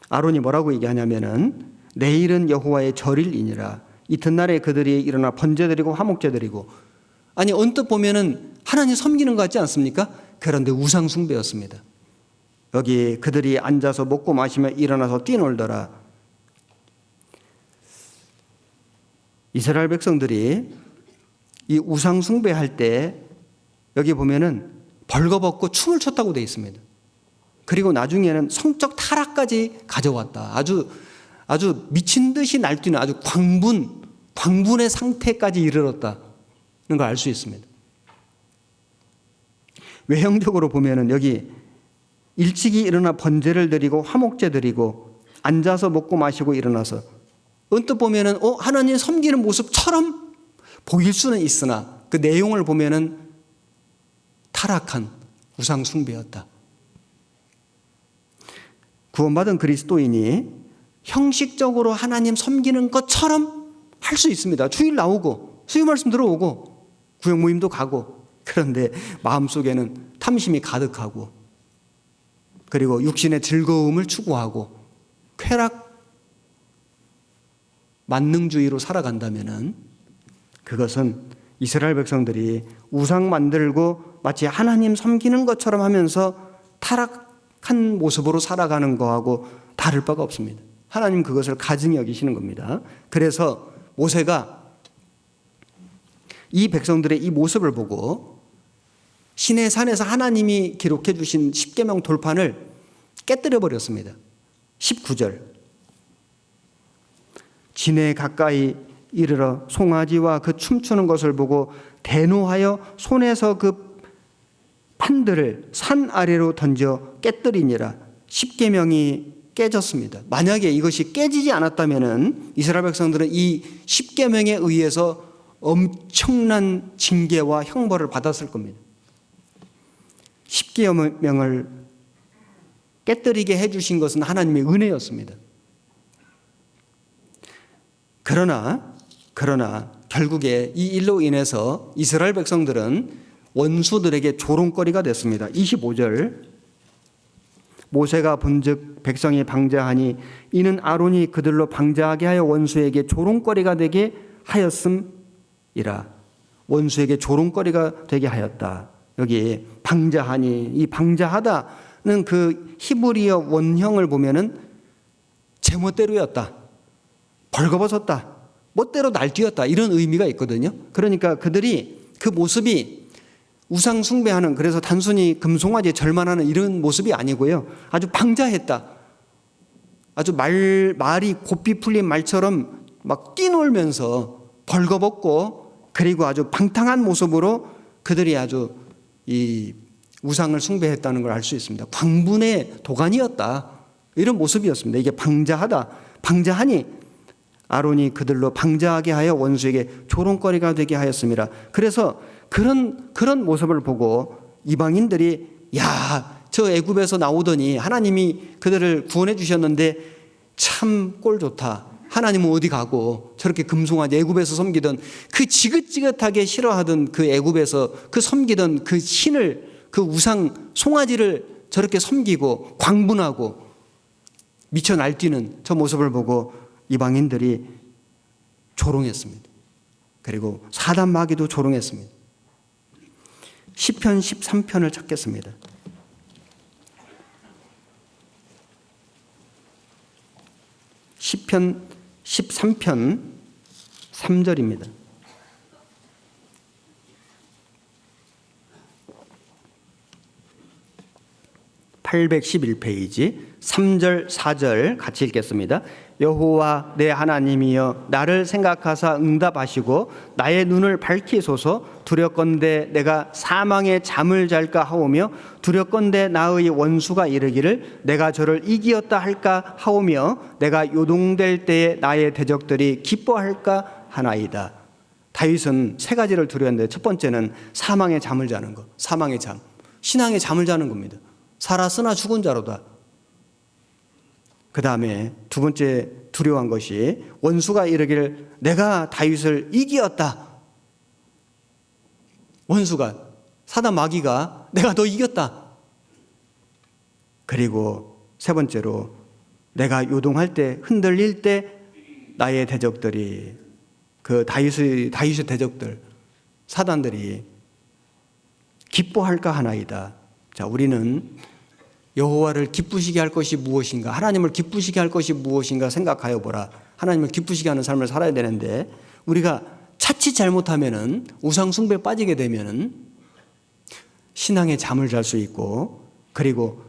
아론이 뭐라고 얘기하냐면은 내일은 여호와의 절일이니라. 이튿날에 그들이 일어나 번제 드리고 화목제 드리고. 아니 언뜻 보면은 하나님 섬기는 것 같지 않습니까? 그런데 우상 숭배였습니다. 여기 그들이 앉아서 먹고 마시며 일어나서 뛰놀더라. 이스라엘 백성들이 이 우상 숭배할 때 여기 보면은 벌거벗고 춤을 췄다고 되어 있습니다. 그리고 나중에는 성적 타락까지 가져왔다. 아주 미친 듯이 날뛰는 아주 광분의 상태까지 이르렀다는 걸 알 수 있습니다. 외형적으로 보면은 여기 일찍이 일어나 번제를 드리고 화목제 드리고 앉아서 먹고 마시고 일어나서 언뜻 보면은 하나님 섬기는 모습처럼 보일 수는 있으나 그 내용을 보면은 타락한 우상 숭배였다. 구원받은 그리스도인이 형식적으로 하나님 섬기는 것처럼 할 수 있습니다. 주일 나오고 수요 말씀 들어오고 구역 모임도 가고, 그런데 마음속에는 탐심이 가득하고 그리고 육신의 즐거움을 추구하고 쾌락 만능주의로 살아간다면은 그것은 이스라엘 백성들이 우상 만들고 마치 하나님 섬기는 것처럼 하면서 타락한 모습으로 살아가는 거하고 다를 바가 없습니다. 하나님 그것을 가증히 여기시는 겁니다. 그래서 모세가 이 백성들의 이 모습을 보고 시내 산에서 하나님이 기록해 주신 십계명 돌판을 깨뜨려 버렸습니다. 19절. 진에 가까이 이르러 송아지와 그 춤추는 것을 보고 대노하여 손에서 그 판들을 산 아래로 던져 깨뜨리니라. 십계명이 깨졌습니다. 만약에 이것이 깨지지 않았다면은 이스라엘 백성들은 이 십계명에 의해서 엄청난 징계와 형벌을 받았을 겁니다. 십계명을 깨뜨리게 해주신 것은 하나님의 은혜였습니다. 그러나 결국에 이 일로 인해서 이스라엘 백성들은 원수들에게 조롱거리가 됐습니다. 25절. 모세가 본즉 백성이 방자하니 이는 아론이 그들로 방자하게 하여 원수에게 조롱거리가 되게 하였음이라. 원수에게 조롱거리가 되게 하였다. 여기 방자하니, 이 방자하다는 그 히브리어 원형을 보면은 제멋대로였다, 벌거벗었다, 멋대로 날뛰었다, 이런 의미가 있거든요. 그러니까 그들이 그 모습이 우상 숭배하는, 그래서 단순히 금송아지에 절만하는 이런 모습이 아니고요, 아주 방자했다. 아주 말이 고삐 풀린 말처럼 막 뛰놀면서 벌거벗고, 그리고 아주 방탕한 모습으로 그들이 아주 이 우상을 숭배했다는 걸 알 수 있습니다. 광분의 도가니였다, 이런 모습이었습니다. 이게 방자하다, 방자하니 아론이 그들로 방자하게 하여 원수에게 조롱거리가 되게 하였습니다. 그래서 그런 모습을 보고 이방인들이, 야, 저 애굽에서 나오더니 하나님이 그들을 구원해 주셨는데 참 꼴 좋다, 하나님은 어디 가고 저렇게 금송아지 애굽에서 섬기던 그 지긋지긋하게 싫어하던 그 애굽에서 그 섬기던 그 신을 그 우상 송아지를 저렇게 섬기고 광분하고 미쳐 날뛰는 저 모습을 보고 이방인들이 조롱했습니다. 그리고 사단 마귀도 조롱했습니다. 시편 13편을 찾겠습니다. 시편 13편 3절입니다. 811페이지 3절 4절 같이 읽겠습니다. 여호와 내 하나님이여 나를 생각하사 응답하시고 나의 눈을 밝히소서. 두렵건대 내가 사망의 잠을 잘까 하오며 두렵건대 나의 원수가 이르기를 내가 저를 이기었다 할까 하오며 내가 요동될 때에 나의 대적들이 기뻐할까 하나이다. 다윗은 세 가지를 두려웠는데 첫 번째는 사망의 잠을 자는 것. 사망의 잠. 신앙의 잠을 자는 겁니다. 살았으나 죽은 자로다. 그 다음에 두 번째 두려워한 것이 원수가 이르기를 내가 다윗을 이기었다. 원수가 사단 마귀가 내가 너 이겼다. 그리고 세 번째로 내가 요동할 때 흔들릴 때 나의 대적들이 그 다윗의 대적들 사단들이 기뻐할까 하나이다. 자, 우리는 여호와를 기쁘시게 할 것이 무엇인가, 하나님을 기쁘시게 할 것이 무엇인가 생각하여 보라. 하나님을 기쁘시게 하는 삶을 살아야 되는데 우리가 자칫 잘못하면은 우상 숭배에 빠지게 되면은 신앙의 잠을 잘 수 있고, 그리고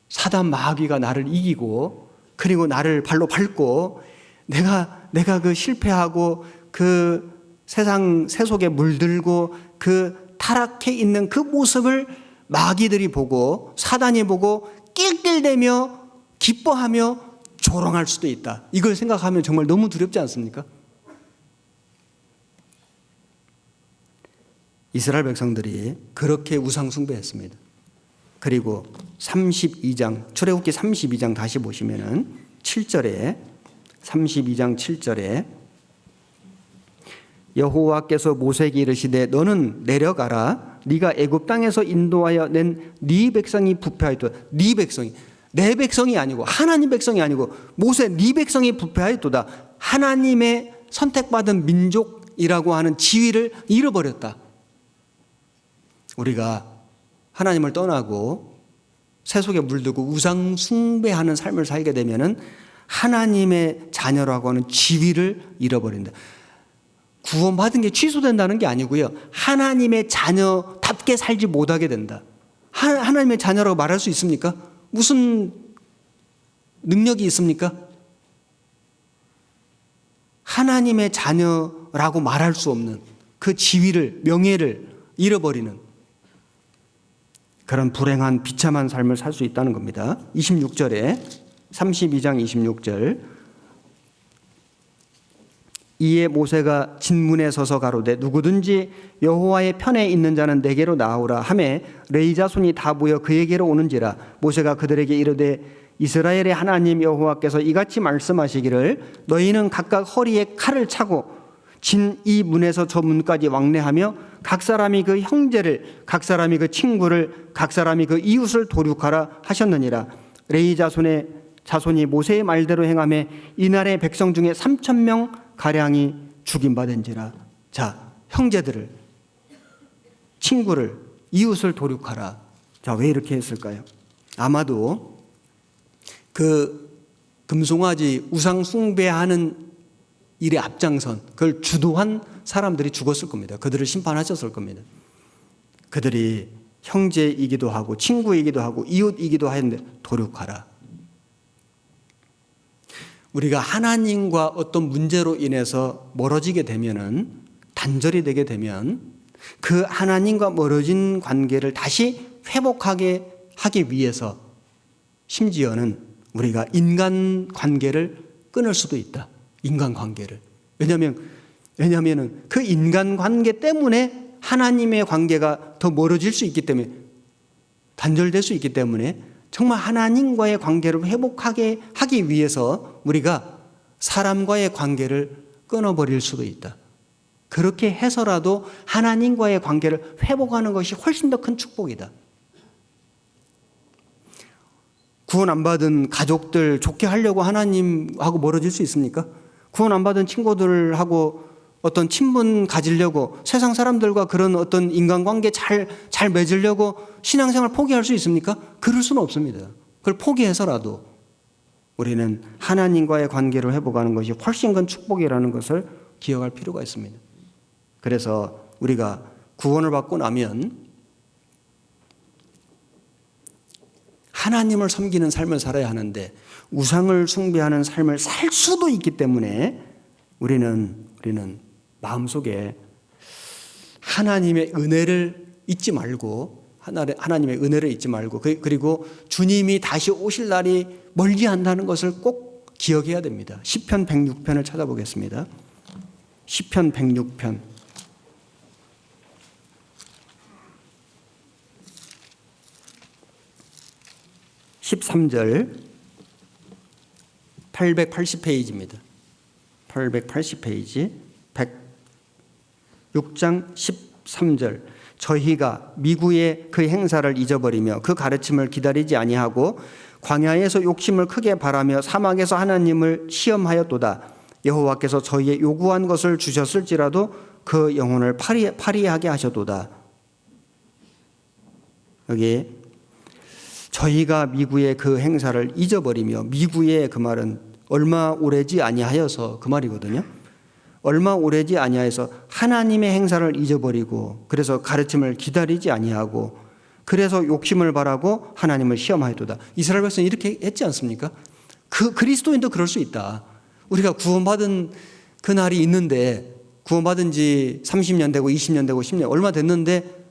사단 마귀가 나를 이기고, 그리고 나를 발로 밟고 내가 그 실패하고 그 세상 세속에 물들고 그 타락해 있는 그 모습을 마귀들이 보고 사단이 보고 낄낄대며 기뻐하며 조롱할 수도 있다. 이걸 생각하면 정말 너무 두렵지 않습니까? 이스라엘 백성들이 그렇게 우상 숭배했습니다. 그리고 32장 출애굽기 32장 다시 보시면은 7절에 32장 7절에 여호와께서 모세에게 이르시되 너는 내려가라. 네가 애굽 땅에서 인도하여 낸 네 백성이 부패하였도다. 네 백성이, 내 백성이 아니고 하나님 백성이 아니고 모세 네 백성이 부패하였도다. 하나님의 선택받은 민족이라고 하는 지위를 잃어버렸다. 우리가 하나님을 떠나고 세속에 물들고 우상 숭배하는 삶을 살게 되면은 하나님의 자녀라고 하는 지위를 잃어버린다. 구원받은 게 취소된다는 게 아니고요. 하나님의 자녀답게 살지 못하게 된다. 하나님의 자녀라고 말할 수 있습니까? 무슨 능력이 있습니까? 하나님의 자녀라고 말할 수 없는 그 지위를, 명예를 잃어버리는 그런 불행한 비참한 삶을 살 수 있다는 겁니다. 26절에 32장 26절 이에 모세가 진문에 서서 가로되 누구든지 여호와의 편에 있는 자는 내게로 나오라 하매 레위 자손이 다 모여 그에게로 오는지라. 모세가 그들에게 이르되 이스라엘의 하나님 여호와께서 이같이 말씀하시기를 너희는 각각 허리에 칼을 차고 진 이 문에서 저 문까지 왕래하며 각 사람이 그 형제를, 각 사람이 그 친구를, 각 사람이 그 이웃을 도륙하라 하셨느니라. 레위 자손이 모세의 말대로 행하며 이날의 백성 중에 3,000명 가량이 죽임받은지라. 자, 형제들을, 친구를, 이웃을 도륙하라. 자, 왜 이렇게 했을까요? 아마도 그 금송아지 우상 숭배하는 일에 앞장선, 그걸 주도한 사람들이 죽었을 겁니다. 그들을 심판하셨을 겁니다. 그들이 형제이기도 하고 친구이기도 하고 이웃이기도 하는데 도륙하라. 우리가 하나님과 어떤 문제로 인해서 멀어지게 되면은, 단절이 되게 되면 그 하나님과 멀어진 관계를 다시 회복하게 하기 위해서 심지어는 우리가 인간 관계를 끊을 수도 있다. 인간 관계를. 왜냐하면 그 인간 관계 때문에 하나님의 관계가 더 멀어질 수 있기 때문에, 단절될 수 있기 때문에 정말 하나님과의 관계를 회복하게 하기 위해서 우리가 사람과의 관계를 끊어버릴 수도 있다. 그렇게 해서라도 하나님과의 관계를 회복하는 것이 훨씬 더 큰 축복이다. 구원 안 받은 가족들 좋게 하려고 하나님하고 멀어질 수 있습니까? 구원 안 받은 친구들하고 어떤 친분 가지려고 세상 사람들과 그런 어떤 인간관계 잘 맺으려고 신앙생활 포기할 수 있습니까? 그럴 수는 없습니다. 그걸 포기해서라도 우리는 하나님과의 관계를 회복하는 것이 훨씬 큰 축복이라는 것을 기억할 필요가 있습니다. 그래서 우리가 구원을 받고 나면 하나님을 섬기는 삶을 살아야 하는데 우상을 숭배하는 삶을 살 수도 있기 때문에 우리는 마음속에 하나님의 은혜를 잊지 말고 하나님의 은혜를 잊지 말고 그리고 주님이 다시 오실 날이 멀지 않다는 것을 꼭 기억해야 됩니다. 시편 106편을 찾아보겠습니다. 시편 106편 13절 880페이지입니다. 880페이지 106장 13절 저희가 미구의 그 행사를 잊어버리며 그 가르침을 기다리지 아니하고 광야에서 욕심을 크게 바라며 사막에서 하나님을 시험하였도다. 여호와께서 저희의 요구한 것을 주셨을지라도 그 영혼을 파리하게 하셨도다. 여기 저희가 미구의 그 행사를 잊어버리며 미구의 그 말은 얼마 오래지 아니하여서 그 말이거든요. 얼마 오래지 아니하여서 하나님의 행사를 잊어버리고 그래서 가르침을 기다리지 아니하고 그래서 욕심을 바라고 하나님을 시험하였도다. 이스라엘 백성이 이렇게 했지 않습니까? 그리스도인도 그럴 수 있다. 우리가 구원받은 그 날이 있는데 구원받은 지 30년 되고 20년 되고 10년 얼마 됐는데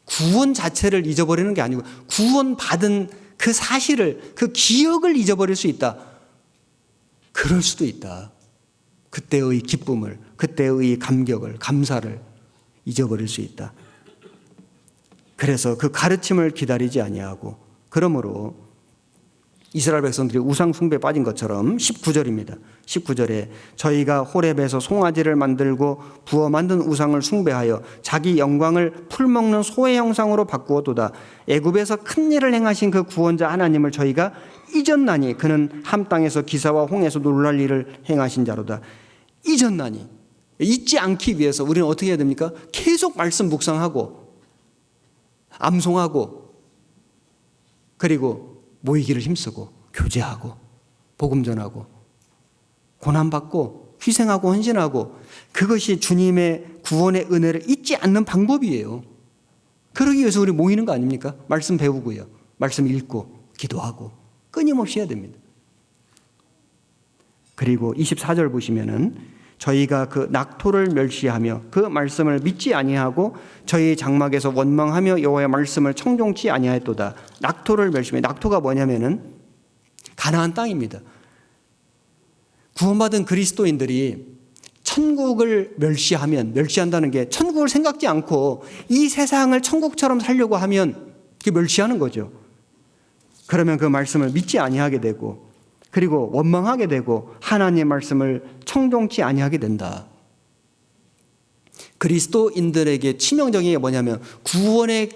구원 자체를 잊어버리는 게 아니고 구원받은 그 사실을 그 기억을 잊어버릴 수 있다. 그럴 수도 있다. 그때의 기쁨을 그때의 감격을 감사를 잊어버릴 수 있다. 그래서 그 가르침을 기다리지 아니하고 그러므로 이스라엘 백성들이 우상 숭배에 빠진 것처럼 19절입니다. 19절에 저희가 호렙에서 송아지를 만들고 부어 만든 우상을 숭배하여 자기 영광을 풀먹는 소의 형상으로 바꾸었도다. 애굽에서 큰 일을 행하신 그 구원자 하나님을 저희가 잊었나니 그는 함 땅에서 기사와 홍해에서 놀랄 일을 행하신 자로다. 잊었나니 잊지 않기 위해서 우리는 어떻게 해야 됩니까? 계속 말씀 묵상하고 암송하고 그리고 모이기를 힘쓰고 교제하고 복음 전하고 고난받고 희생하고 헌신하고 그것이 주님의 구원의 은혜를 잊지 않는 방법이에요. 그러기 위해서 우리 모이는 거 아닙니까? 말씀 배우고요. 말씀 읽고 기도하고 끊임없이 해야 됩니다. 그리고 24절 보시면은 저희가 그 낙토를 멸시하며 그 말씀을 믿지 아니하고 저희 장막에서 원망하며 여호와의 말씀을 청종치 아니하였도다. 낙토를 멸시하며 낙토가 뭐냐면은 가나안 땅입니다. 구원받은 그리스도인들이 천국을 멸시한다는 게 천국을 생각지 않고 이 세상을 천국처럼 살려고 하면 그게 멸시하는 거죠. 그러면 그 말씀을 믿지 아니하게 되고 그리고 원망하게 되고 하나님의 말씀을 청종치 아니하게 된다. 그리스도인들에게 치명적인 게 뭐냐면 구원의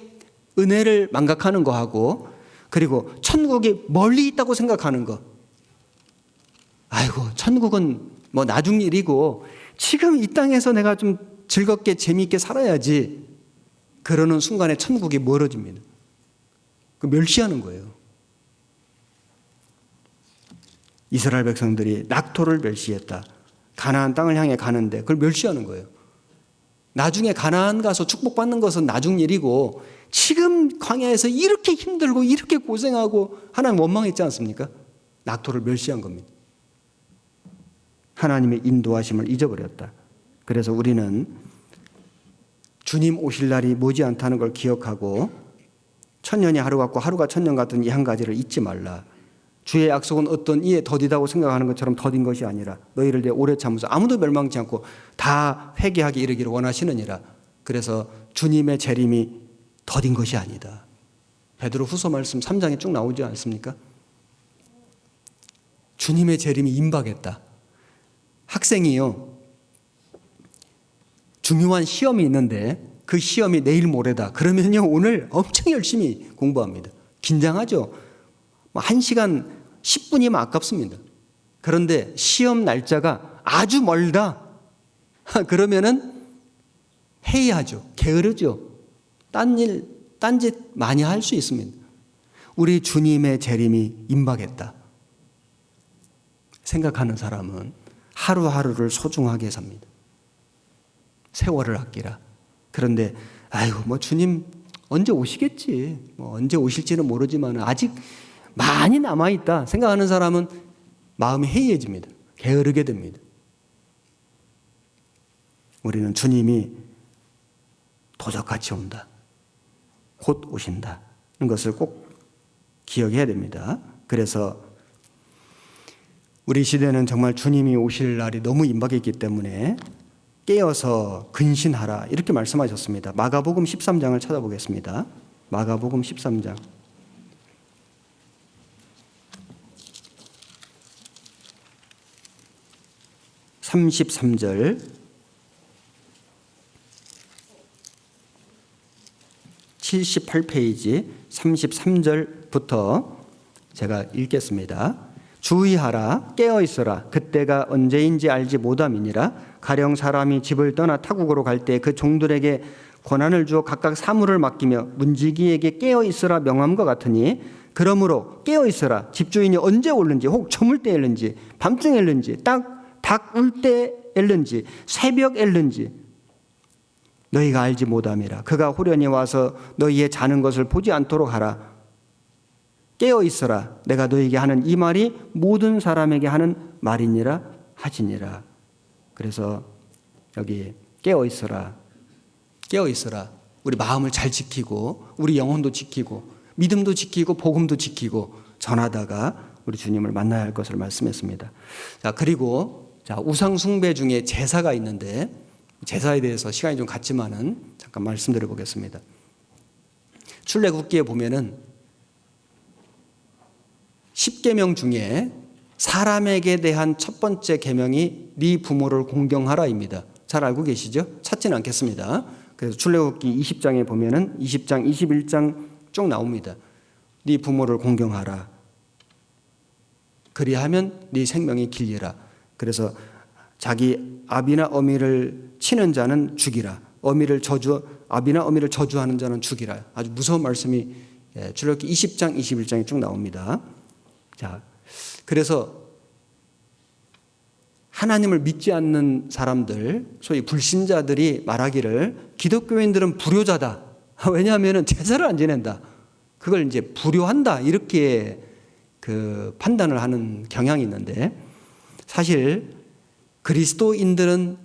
은혜를 망각하는 거하고 그리고 천국이 멀리 있다고 생각하는 거. 아이고 천국은 뭐 나중 일이고 지금 이 땅에서 내가 좀 즐겁게 재미있게 살아야지. 그러는 순간에 천국이 멀어집니다. 그 멸시하는 거예요. 이스라엘 백성들이 낙토를 멸시했다. 가나안 땅을 향해 가는데 그걸 멸시하는 거예요. 나중에 가나안 가서 축복받는 것은 나중 일이고 지금 광야에서 이렇게 힘들고 이렇게 고생하고 하나님 원망했지 않습니까? 낙토를 멸시한 겁니다. 하나님의 인도하심을 잊어버렸다. 그래서 우리는 주님 오실 날이 머지않다는 걸 기억하고 천년이 하루 같고 하루가 천년 같은 이 한 가지를 잊지 말라. 주의 약속은 어떤 이에 더디다고 생각하는 것처럼 더딘 것이 아니라 너희를 위해 오래 참으서 아무도 멸망치 않고 다 회개하게 이르기를 원하시느니라. 그래서 주님의 재림이 더딘 것이 아니다. 베드로 후서 말씀 3장에 쭉 나오지 않습니까? 주님의 재림이 임박했다. 학생이요, 중요한 시험이 있는데 그 시험이 내일 모레다. 그러면요, 오늘 엄청 열심히 공부합니다. 긴장하죠. 1시간 10분이면 아깝습니다. 그런데 시험 날짜가 아주 멀다. 그러면은 회의하죠. 게으르죠. 딴짓 많이 할 수 있습니다. 우리 주님의 재림이 임박했다 생각하는 사람은 하루하루를 소중하게 삽니다. 세월을 아끼라. 그런데 아이고 뭐 주님 언제 오시겠지. 뭐 언제 오실지는 모르지만 아직 많이 남아있다 생각하는 사람은 마음이 해이해집니다. 게으르게 됩니다. 우리는 주님이 도적같이 온다. 곧 오신다는 것을 꼭 기억해야 됩니다. 그래서 우리 시대는 정말 주님이 오실 날이 너무 임박했기 때문에 깨어서 근신하라 이렇게 말씀하셨습니다. 마가복음 13장을 찾아보겠습니다. 마가복음 13장 33절 78페이지 33절부터 제가 읽겠습니다. 주의하라 깨어 있어라 그때가 언제인지 알지 못함이니라. 가령 사람이 집을 떠나 타국으로 갈 때 그 종들에게 권한을 주어 각각 사물을 맡기며 문지기에게 깨어 있으라 명함과 같으니 그러므로 깨어 있어라. 집주인이 언제 올는지 혹 저물 때 엘는지 밤중에 엘는지 닭 울 때 엘는지 새벽 엘는지 너희가 알지 못함이라. 그가 호련히 와서 너희의 자는 것을 보지 않도록 하라. 깨어 있어라. 내가 너희에게 하는 이 말이 모든 사람에게 하는 말이니라 하시니라. 그래서 여기 깨어 있어라. 깨어 있어라. 우리 마음을 잘 지키고 우리 영혼도 지키고 믿음도 지키고 복음도 지키고 전하다가 우리 주님을 만나야 할 것을 말씀했습니다. 자, 그리고 우상 숭배 중에 제사가 있는데 제사에 대해서 시간이 좀 갔지만은 잠깐 말씀드려 보겠습니다. 출애굽기에 보면은 10계명 중에 사람에게 대한 첫 번째 계명이 네 부모를 공경하라입니다. 잘 알고 계시죠? 찾지는 않겠습니다. 그래서 출애굽기 20장에 보면은 20장, 21장 쭉 나옵니다. 네 부모를 공경하라. 그리하면 네 생명이 길리라. 그래서 자기 아비나 어미를 치는 자는 죽이라. 아비나 어미를 저주하는 자는 죽이라. 아주 무서운 말씀이 출애굽기 20장, 21장에 쭉 나옵니다. 자, 그래서 하나님을 믿지 않는 사람들, 소위 불신자들이 말하기를 기독교인들은 불효자다. 왜냐하면 제사를 안 지낸다. 그걸 이제 불효한다. 이렇게 그 판단을 하는 경향이 있는데 사실 그리스도인들은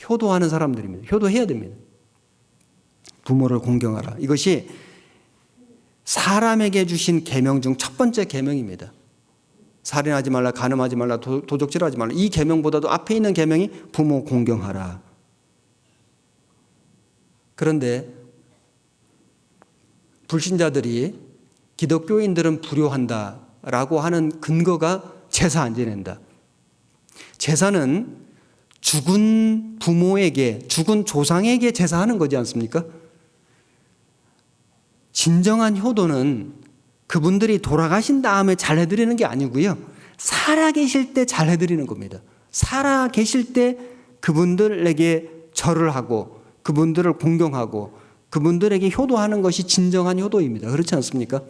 효도하는 사람들입니다. 효도해야 됩니다. 부모를 공경하라. 이것이 사람에게 주신 계명 중 첫 번째 계명입니다. 살인하지 말라, 간음하지 말라, 도적질하지 말라. 이 계명보다도 앞에 있는 계명이 부모 공경하라. 그런데 불신자들이 기독교인들은 불효한다라고 하는 근거가 제사 안 지낸다. 제사는 죽은 부모에게, 죽은 조상에게 제사하는 거지 않습니까? 진정한 효도는 그분들이 돌아가신 다음에 잘해드리는 게 아니고요. 살아계실 때 잘해드리는 겁니다. 살아계실 때 그분들에게 절을 하고 그분들을 공경하고 그분들에게 효도하는 것이 진정한 효도입니다. 그렇지 않습니까?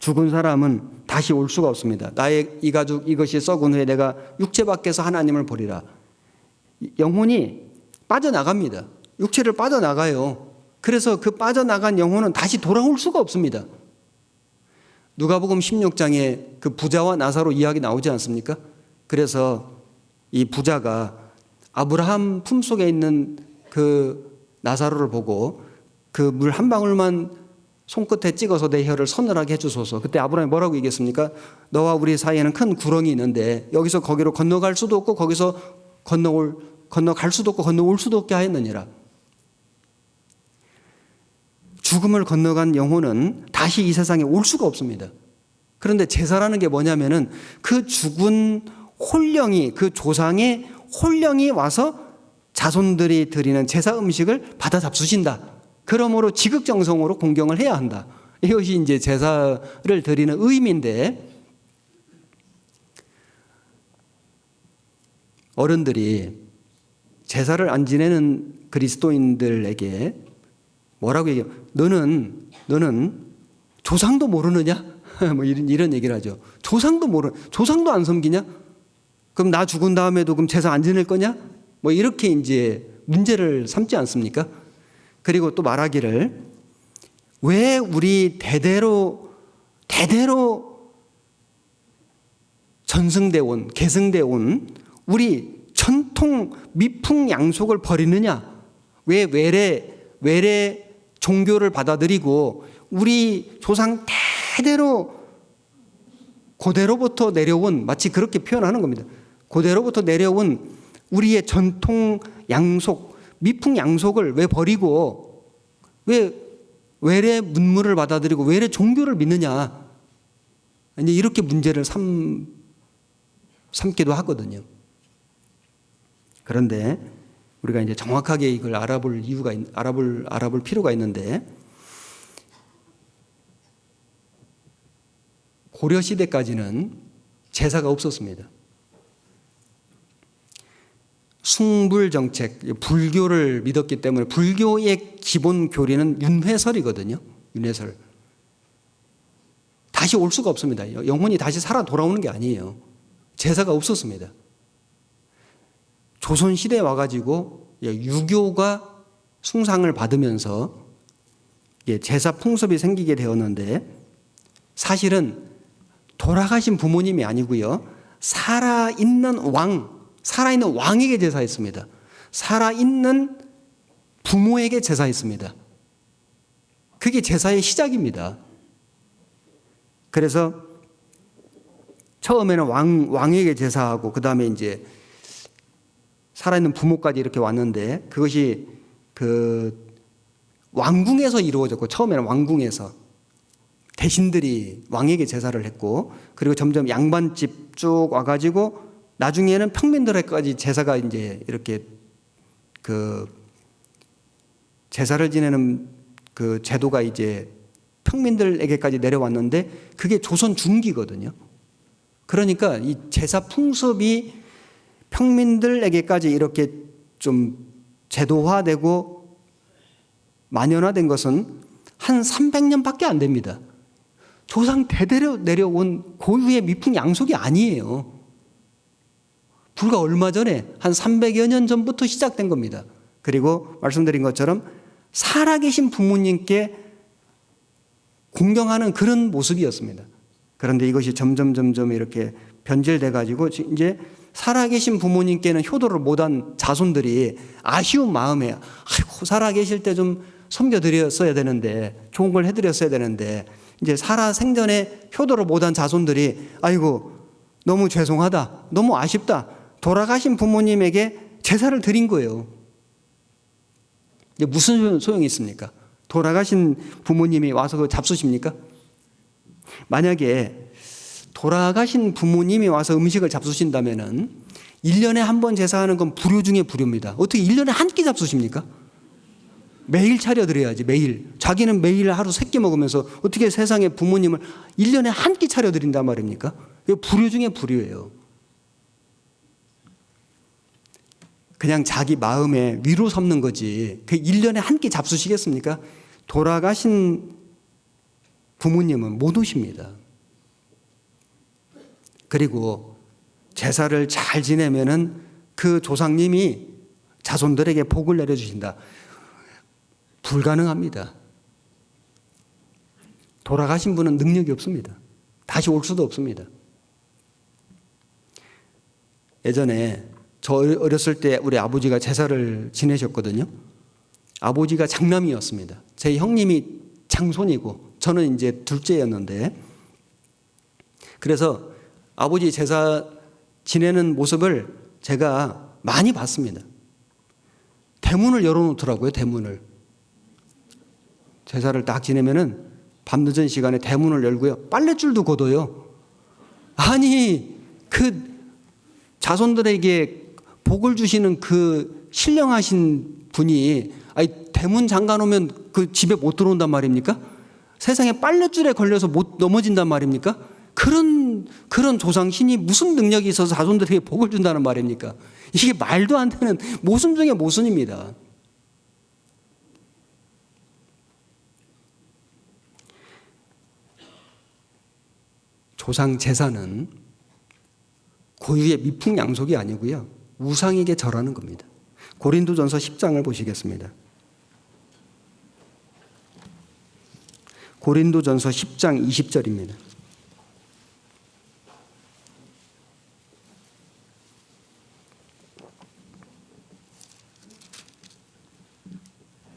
죽은 사람은 다시 올 수가 없습니다. 나의 이 가죽 이것이 썩은 후에 내가 육체 밖에서 하나님을 보리라. 영혼이 빠져나갑니다. 육체를 빠져나가요. 그래서 그 빠져나간 영혼은 다시 돌아올 수가 없습니다. 누가복음 16장에 그 부자와 나사로 이야기 나오지 않습니까? 그래서 이 부자가 아브라함 품속에 있는 그 나사로를 보고 그 물 한 방울만 손끝에 찍어서 내 혀를 서늘하게 해주소서. 그때 아브라함이 뭐라고 얘기했습니까? 너와 우리 사이에는 큰 구렁이 있는데 여기서 거기로 건너갈 수도 없고 거기서 건너갈 수도 없고 건너올 수도 없게 하였느니라. 죽음을 건너간 영혼은 다시 이 세상에 올 수가 없습니다. 그런데 제사라는 게 뭐냐면은 그 죽은 홀령이, 그 조상의 홀령이 와서 자손들이 드리는 제사 음식을 받아 잡수신다. 그러므로 지극정성으로 공경을 해야 한다. 이것이 이제 제사를 드리는 의미인데, 어른들이 제사를 안 지내는 그리스도인들에게 뭐라고 얘기해요? 너는 조상도 모르느냐? 뭐 이런 얘기를 하죠. 조상도 안 섬기냐? 그럼 나 죽은 다음에도 그럼 제사 안 지낼 거냐? 뭐 이렇게 이제 문제를 삼지 않습니까? 그리고 또 말하기를, 왜 우리 대대로 전승돼 온, 계승돼 온 우리 전통 미풍 양속을 버리느냐? 왜 외래 종교를 받아들이고 우리 조상 대대로 고대로부터 내려온, 마치 그렇게 표현하는 겁니다. 고대로부터 내려온 우리의 전통 양속, 미풍 양속을 왜 버리고 왜 외래 문물을 받아들이고 외래 종교를 믿느냐? 이제 이렇게 문제를 삼기도 하거든요. 그런데 우리가 이제 정확하게 이걸 알아볼 필요가 있는데, 고려 시대까지는 제사가 없었습니다. 숭불 정책, 불교를 믿었기 때문에 불교의 기본 교리는 윤회설이거든요. 윤회설. 다시 올 수가 없습니다. 영혼이 다시 살아 돌아오는 게 아니에요. 제사가 없었습니다. 조선시대에 와가지고 유교가 숭상을 받으면서 제사 풍습이 생기게 되었는데, 사실은 돌아가신 부모님이 아니고요, 살아있는 왕에게 제사했습니다. 살아있는 부모에게 제사했습니다. 그게 제사의 시작입니다. 그래서 처음에는 왕에게 제사하고, 그 다음에 이제 살아있는 부모까지 이렇게 왔는데, 그것이 그 왕궁에서 이루어졌고, 처음에는 왕궁에서 대신들이 왕에게 제사를 했고, 그리고 점점 양반집 쭉 와가지고 나중에는 평민들에게까지 제사가 이제 이렇게 그 제사를 지내는 그 제도가 이제 평민들에게까지 내려왔는데, 그게 조선 중기거든요. 그러니까 이 제사 풍습이 평민들에게까지 이렇게 좀 제도화되고 만연화된 것은 한 300년밖에 안 됩니다. 조상 대대로 내려온 고유의 미풍 양속이 아니에요. 불과 얼마 전에 한 300여 년 전부터 시작된 겁니다. 그리고 말씀드린 것처럼 살아계신 부모님께 공경하는 그런 모습이었습니다. 그런데 이것이 점점 이렇게 변질돼 가지고 이제 살아계신 부모님께는 효도를 못한 자손들이 아쉬운 마음에, 아이고 살아계실 때 좀 섬겨드렸어야 되는데, 좋은 걸 해드렸어야 되는데, 이제 살아생전에 효도를 못한 자손들이 아이고 너무 죄송하다, 너무 아쉽다, 돌아가신 부모님에게 제사를 드린 거예요. 이제 무슨 소용이 있습니까? 돌아가신 부모님이 와서 그거 잡수십니까? 만약에 돌아가신 부모님이 와서 음식을 잡수신다면은 1년에 한 번 제사하는 건 불효 중에 불효입니다. 어떻게 1년에 한 끼 잡수십니까? 매일 차려드려야지, 매일. 자기는 매일 하루 3끼 먹으면서 어떻게 세상에 부모님을 1년에 한 끼 차려드린단 말입니까? 이게 불효 중에 불효예요. 그냥 자기 마음에 위로 삼는 거지, 그 1년에 한 끼 잡수시겠습니까? 돌아가신 부모님은 못 오십니다. 그리고 제사를 잘 지내면은 그 조상님이 자손들에게 복을 내려주신다. 불가능합니다. 돌아가신 분은 능력이 없습니다. 다시 올 수도 없습니다. 예전에 저 어렸을 때 우리 아버지가 제사를 지내셨거든요. 아버지가 장남이었습니다. 제 형님이 장손이고 저는 이제 둘째였는데, 그래서 아버지 제사 지내는 모습을 제가 많이 봤습니다. 대문을 열어놓더라고요, 대문을. 제사를 딱 지내면은 밤늦은 시간에 대문을 열고요, 빨랫줄도 걷어요. 아니, 그 자손들에게 복을 주시는 그 신령하신 분이 대문 잠가 놓으면 그 집에 못 들어온단 말입니까? 세상에 빨랫줄에 걸려서 못 넘어진단 말입니까? 그런 조상신이 무슨 능력이 있어서 자손들에게 복을 준다는 말입니까? 이게 말도 안 되는 모순 중에 모순입니다. 조상 제사는 고유의 미풍양속이 아니고요, 우상에게 절하는 겁니다. 고린도전서 10장을 보시겠습니다. 고린도전서 10장 20절입니다.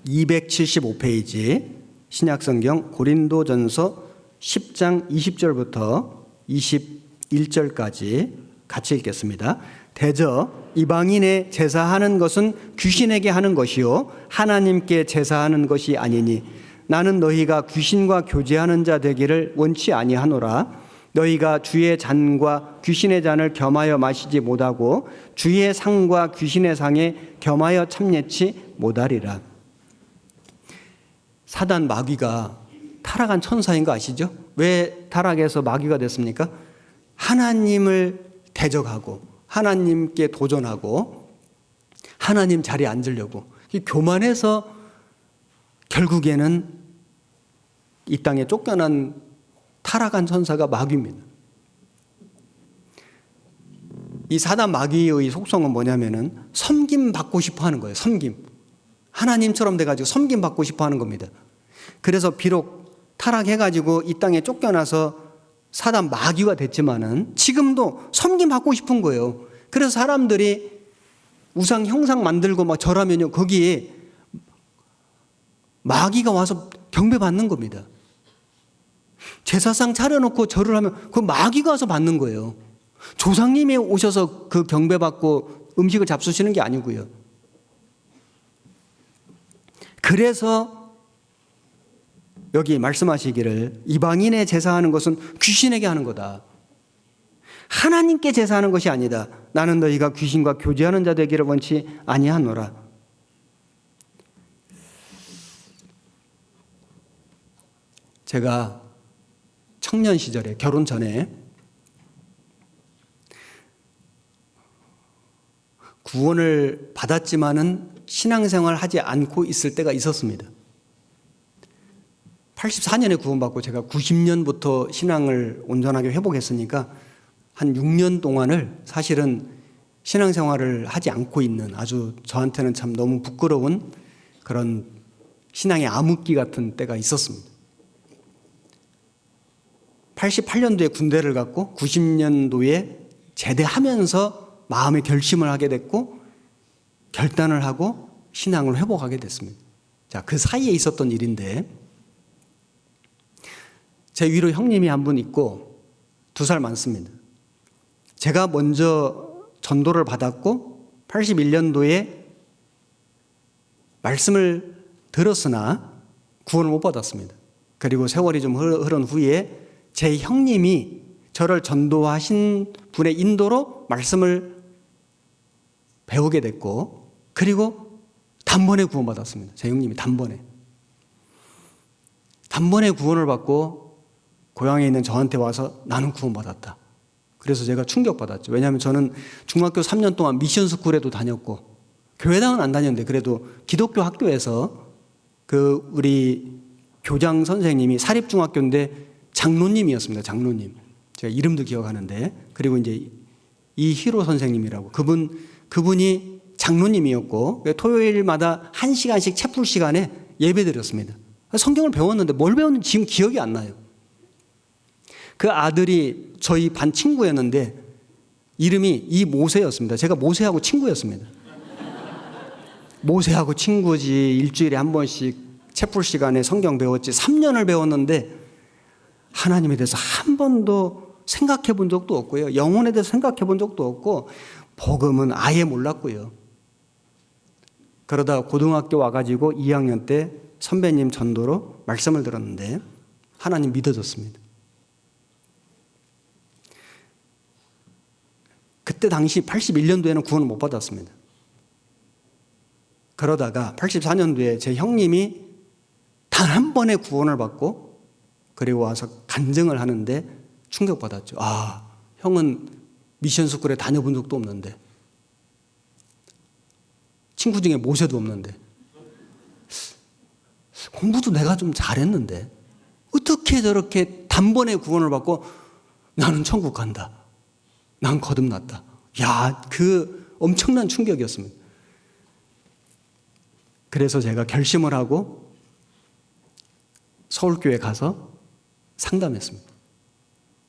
(275페이지) 신약성경 고린도전서 10장 20절부터 21절까지 같이 읽겠습니다. 대저 이방인의 제사하는 것은 귀신에게 하는 것이요 하나님께 제사하는 것이 아니니 나는 너희가 귀신과 교제하는 자 되기를 원치 아니하노라. 너희가 주의 잔과 귀신의 잔을 겸하여 마시지 못하고 주의 상과 귀신의 상에 겸하여 참여치 못하리라. 사단 마귀가 타락한 천사인 거 아시죠? 왜 타락해서 마귀가 됐습니까? 하나님을 대적하고 하나님께 도전하고 하나님 자리에 앉으려고 교만해서 결국에는 이 땅에 쫓겨난 타락한 천사가 마귀입니다. 이 사단 마귀의 속성은 뭐냐면은 섬김 받고 싶어 하는 거예요. 섬김. 하나님처럼 돼가지고 섬김 받고 싶어 하는 겁니다. 그래서 비록 타락해가지고 이 땅에 쫓겨나서 사단 마귀가 됐지만은 지금도 섬김 받고 싶은 거예요. 그래서 사람들이 우상 형상 만들고 막 절하면요, 거기에 마귀가 와서 경배 받는 겁니다. 제사상 차려놓고 절을 하면 그 마귀가 와서 받는 거예요. 조상님이 오셔서 그 경배 받고 음식을 잡수시는 게 아니고요. 그래서 여기 말씀하시기를 이방인의 제사하는 것은 귀신에게 하는 거다. 하나님께 제사하는 것이 아니다. 나는 너희가 귀신과 교제하는 자 되기를 원치 아니하노라. 제가 청년 시절에 결혼 전에 구원을 받았지만은 신앙생활을 하지 않고 있을 때가 있었습니다. 84년에 구원받고 제가 90년부터 신앙을 온전하게 회복했으니까 한 6년 동안을 사실은 신앙생활을 하지 않고 있는 아주 저한테는 참 너무 부끄러운 그런 신앙의 암흑기 같은 때가 있었습니다. 88년도에 군대를 갔고 90년도에 제대하면서 마음의 결심을 하게 됐고 결단을 하고 신앙을 회복하게 됐습니다. 자, 그 사이에 있었던 일인데 제 위로 형님이 한 분 있고 2살 많습니다. 제가 먼저 전도를 받았고 81년도에 말씀을 들었으나 구원을 못 받았습니다. 그리고 세월이 좀 흐른 후에 제 형님이 저를 전도하신 분의 인도로 말씀을 배우게 됐고 그리고 단번에 구원받았습니다. 제 형님이 단번에 구원을 받고 고향에 있는 저한테 와서 나는 구원받았다. 그래서 제가 충격받았죠. 왜냐하면 저는 중학교 3년 동안 미션 스쿨에도 다녔고 교회당은 안 다녔는데 그래도 기독교 학교에서 그 우리 교장 선생님이 사립중학교인데 장로님이었습니다. 장로님. 제가 이름도 기억하는데 그리고 이제 이희로 선생님이라고 그분이 장로님이었고 토요일마다 1시간씩 채플 시간에 예배 드렸습니다. 성경을 배웠는데 뭘 배웠는지 지금 기억이 안 나요. 그 아들이 저희 반 친구였는데 이름이 이모세였습니다. 제가 모세하고 친구였습니다. 모세하고 친구지. 일주일에 한 번씩 채플 시간에 성경 배웠지. 3년을 배웠는데 하나님에 대해서 한 번도 생각해 본 적도 없고요. 영혼에 대해서 생각해 본 적도 없고 복음은 아예 몰랐고요. 그러다 고등학교 와가지고 2학년 때 선배님 전도로 말씀을 들었는데 하나님 믿어졌습니다. 그때 당시 81년도에는 구원을 못 받았습니다. 그러다가 84년도에 제 형님이 단 한 번의 구원을 받고 그리고 와서 간증을 하는데 충격받았죠. 아, 형은 미션 스쿨에 다녀본 적도 없는데, 친구 중에 모세도 없는데, 공부도 내가 좀 잘했는데 어떻게 저렇게 단번에 구원을 받고 나는 천국 간다, 난 거듭났다. 야, 그 엄청난 충격이었습니다. 그래서 제가 결심을 하고 서울교회 가서 상담했습니다.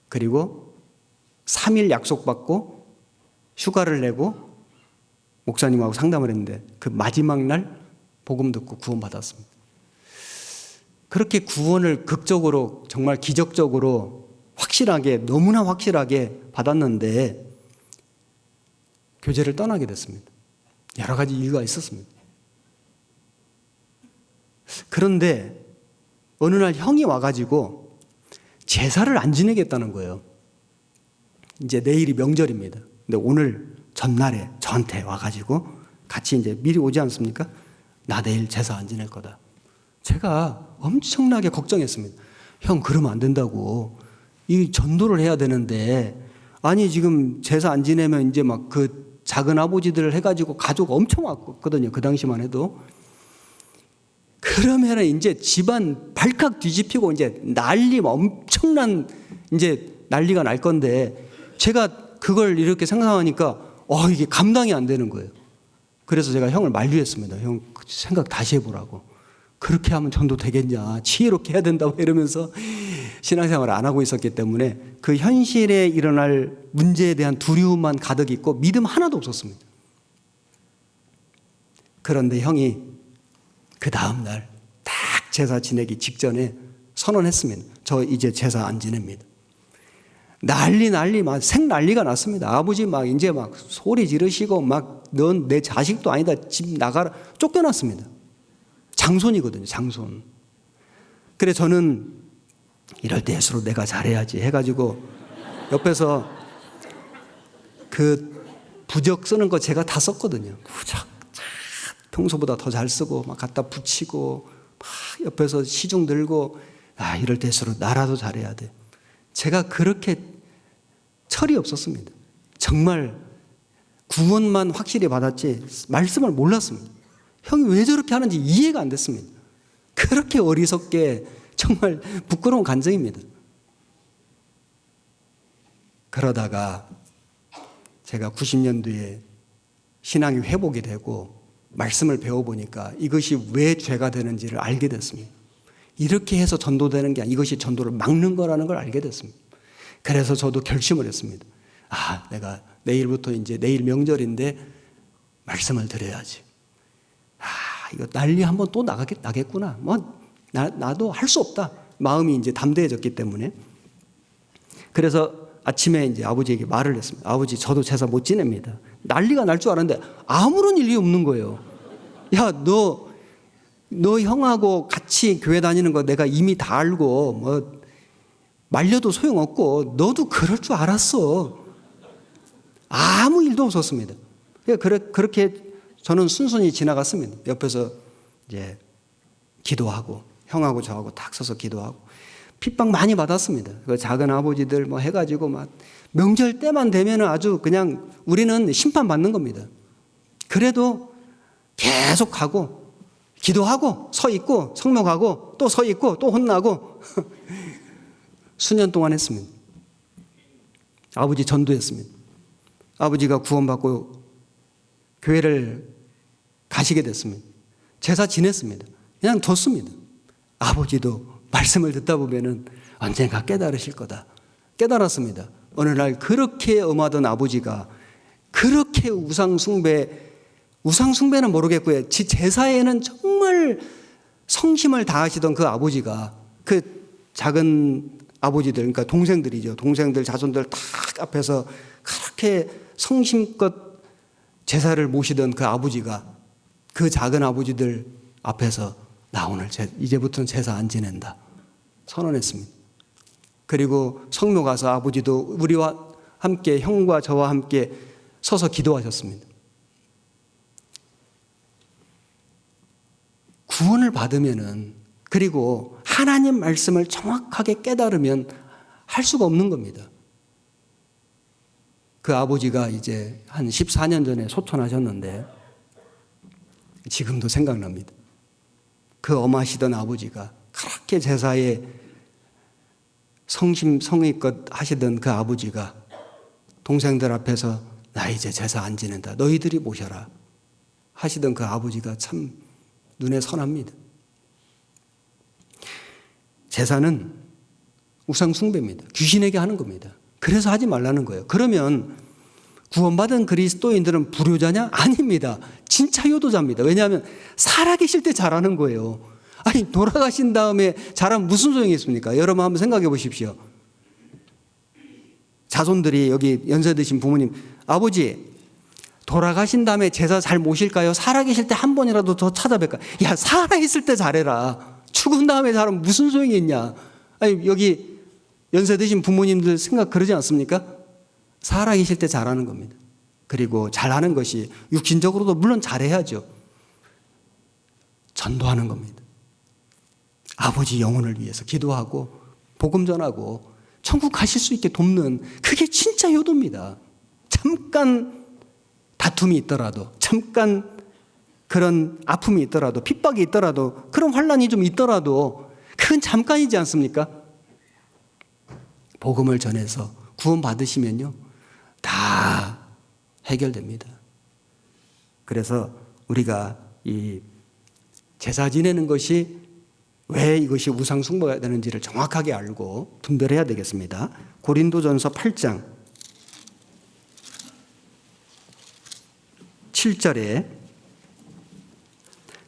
그리고 3일 약속받고 휴가를 내고 목사님하고 상담을 했는데 그 마지막 날 복음 듣고 구원받았습니다. 그렇게 구원을 극적으로, 정말 기적적으로 확실하게, 너무나 확실하게 받았는데 교제를 떠나게 됐습니다. 여러 가지 이유가 있었습니다. 그런데 어느 날 형이 와가지고 제사를 안 지내겠다는 거예요. 이제 내일이 명절입니다. 근데 오늘 전날에 저한테 와가지고 같이 이제 미리 오지 않습니까? 나 내일 제사 안 지낼 거다. 제가 엄청나게 걱정했습니다. 형, 그러면 안 된다고. 이 전도를 해야 되는데, 아니 지금 제사 안 지내면 이제 막 그 작은 아버지들 해가지고 가족 엄청 왔거든요. 그 당시만 해도. 그러면은 이제 집안 발칵 뒤집히고 이제 난리, 엄청난 이제 난리가 날 건데, 제가 그걸 이렇게 상상하니까 이게 감당이 안 되는 거예요. 그래서 제가 형을 만류했습니다. 형, 생각 다시 해보라고. 그렇게 하면 전도 되겠냐, 지혜롭게 해야 된다고 이러면서 신앙생활을 안 하고 있었기 때문에 그 현실에 일어날 문제에 대한 두려움만 가득 있고 믿음 하나도 없었습니다. 그런데 형이 그 다음날 딱 제사 지내기 직전에 선언했습니다. 저 이제 제사 안 지냅니다. 난리 막 생난리가 났습니다. 아버지 막 이제 막 소리 지르시고 막 넌 내 자식도 아니다, 집 나가라, 쫓겨났습니다. 장손이거든요, 장손. 그래 저는 이럴 때일수록 내가 잘해야지 해가지고 옆에서 그 부적 쓰는 거 제가 다 썼거든요. 부적 평소보다 더 잘 쓰고 막 갖다 붙이고 막 옆에서 시중 들고, 이럴 때일수록 나라도 잘해야 돼. 제가 그렇게 철이 없었습니다. 정말 구원만 확실히 받았지 말씀을 몰랐습니다. 형이 왜 저렇게 하는지 이해가 안 됐습니다. 그렇게 어리석게, 정말 부끄러운 간증입니다. 그러다가 제가 90년도에 신앙이 회복이 되고 말씀을 배워보니까 이것이 왜 죄가 되는지를 알게 됐습니다. 이렇게 해서 전도되는 게 아니라 이것이 전도를 막는 거라는 걸 알게 됐습니다. 그래서 저도 결심을 했습니다. 내가 내일부터 이제 내일 명절인데 말씀을 드려야지. 이거 난리 한번 또 나겠구나. 나도 할 수 없다. 마음이 이제 담대해졌기 때문에. 그래서 아침에 이제 아버지에게 말을 했습니다. 아버지, 저도 제사 못 지냅니다. 난리가 날 줄 알았는데 아무런 일이 없는 거예요. 야, 너 형하고 같이 교회 다니는 거 내가 이미 다 알고, 말려도 소용없고, 너도 그럴 줄 알았어. 아무 일도 없었습니다. 그렇게 저는 순순히 지나갔습니다. 옆에서 이제 기도하고, 형하고 저하고 탁 서서 기도하고, 핍박 많이 받았습니다. 그 작은 아버지들 해가지고 막 명절 때만 되면은 아주 그냥 우리는 심판받는 겁니다. 그래도 계속 가고, 기도하고, 서 있고, 성모 가고, 또 서 있고, 또 혼나고, 수년 동안 했습니다. 아버지 전도했습니다. 아버지가 구원받고 교회를 가시게 됐습니다. 제사 지냈습니다. 그냥 뒀습니다. 아버지도 말씀을 듣다 보면은 언젠가 깨달으실 거다. 깨달았습니다. 어느 날 그렇게 엄하던 아버지가 그렇게 우상숭배는 모르겠고요. 제사에는 정말 성심을 다하시던 그 아버지가 그 작은 아버지들, 그러니까 동생들이죠. 동생들, 자손들 다 앞에서 그렇게 성심껏 제사를 모시던 그 아버지가 그 작은 아버지들 앞에서 나 오늘 이제부터는 제사 안 지낸다 선언했습니다. 그리고 성묘 가서 아버지도 우리와 함께 형과 저와 함께 서서 기도하셨습니다. 구원을 받으면은, 그리고 하나님 말씀을 정확하게 깨달으면 할 수가 없는 겁니다. 그 아버지가 이제 한 14년 전에 소천하셨는데 지금도 생각납니다. 그 엄하시던 아버지가, 그렇게 제사에 성의껏 하시던 그 아버지가 동생들 앞에서 나 이제 제사 안 지낸다, 너희들이 모셔라 하시던 그 아버지가 참 눈에 선합니다. 제사는 우상 숭배입니다. 귀신에게 하는 겁니다. 그래서 하지 말라는 거예요. 그러면 구원받은 그리스도인들은 불효자냐? 아닙니다. 진짜 효도자입니다. 왜냐하면 살아계실 때 잘하는 거예요. 아니, 돌아가신 다음에 잘하면 무슨 소용이 있습니까? 여러분 한번 생각해 보십시오. 자손들이, 여기 연세 드신 부모님, 아버지 돌아가신 다음에 제사 잘 모실까요? 살아계실 때 한 번이라도 더 찾아뵐까? 야, 살아있을 때 잘해라. 죽은 다음에 잘하면 무슨 소용이 있냐? 아니, 여기 연세 드신 부모님들 생각 그러지 않습니까? 살아계실 때 잘하는 겁니다. 그리고 잘하는 것이 육신적으로도 물론 잘해야죠. 전도하는 겁니다. 아버지 영혼을 위해서 기도하고 복음 전하고 천국 가실 수 있게 돕는, 그게 진짜 효도입니다. 잠깐 다툼이 있더라도, 잠깐 그런 아픔이 있더라도, 핍박이 있더라도, 그런 환난이 좀 있더라도 그건 잠깐이지 않습니까? 복음을 전해서 구원 받으시면요, 다 해결됩니다. 그래서 우리가 이 제사 지내는 것이 왜 이것이 우상 숭배가 되는지를 정확하게 알고 분별해야 되겠습니다. 고린도전서 8장 7절에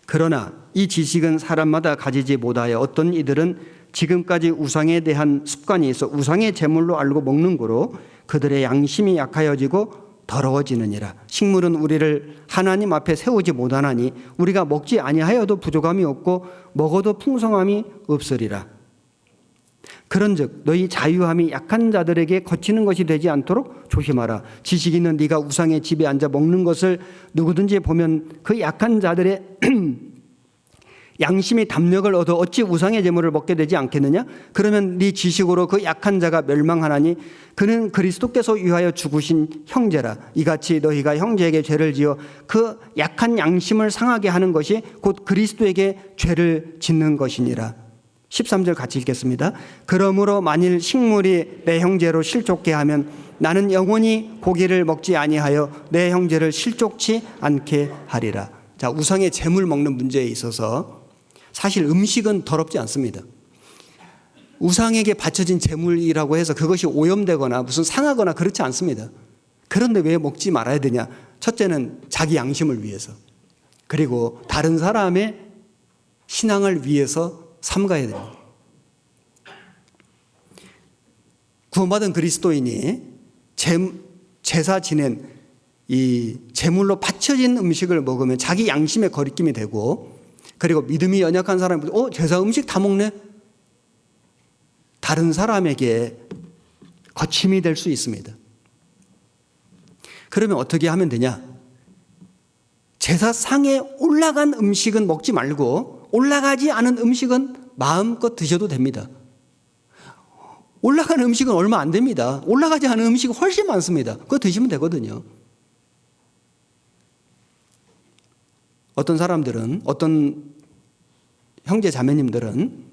그러나 이 지식은 사람마다 가지지 못하여 어떤 이들은 지금까지 우상에 대한 습관이 있어 우상의 제물로 알고 먹는 거로 그들의 양심이 약하여지고 더러워지느니라. 식물은 우리를 하나님 앞에 세우지 못하나니 우리가 먹지 아니하여도 부족함이 없고 먹어도 풍성함이 없으리라. 그런즉 너희 자유함이 약한 자들에게 거치는 것이 되지 않도록 조심하라. 지식 있는 네가 우상의 집에 앉아 먹는 것을 누구든지 보면 그 약한 자들의 양심이 담력을 얻어 어찌 우상의 제물을 먹게 되지 않겠느냐? 그러면 네 지식으로 그 약한 자가 멸망하나니 그는 그리스도께서 위하여 죽으신 형제라. 이같이 너희가 형제에게 죄를 지어 그 약한 양심을 상하게 하는 것이 곧 그리스도에게 죄를 짓는 것이니라. 13절 같이 읽겠습니다. 그러므로 만일 식물이 내 형제로 실족게 하면 나는 영원히 고기를 먹지 아니하여 내 형제를 실족치 않게 하리라. 자, 우상의 제물 먹는 문제에 있어서 사실 음식은 더럽지 않습니다. 우상에게 바쳐진 제물이라고 해서 그것이 오염되거나 무슨 상하거나 그렇지 않습니다. 그런데 왜 먹지 말아야 되냐? 첫째는 자기 양심을 위해서, 그리고 다른 사람의 신앙을 위해서 삼가야 됩니다. 구원받은 그리스도인이 제사 지낸 이 제물로 바쳐진 음식을 먹으면 자기 양심에 거리낌이 되고, 그리고 믿음이 연약한 사람이 제사 음식 다 먹네? 다른 사람에게 거침이 될 수 있습니다. 그러면 어떻게 하면 되냐? 제사상에 올라간 음식은 먹지 말고 올라가지 않은 음식은 마음껏 드셔도 됩니다. 올라가는 음식은 얼마 안 됩니다. 올라가지 않은 음식은 훨씬 많습니다. 그거 드시면 되거든요. 어떤 사람들은, 어떤 형제 자매님들은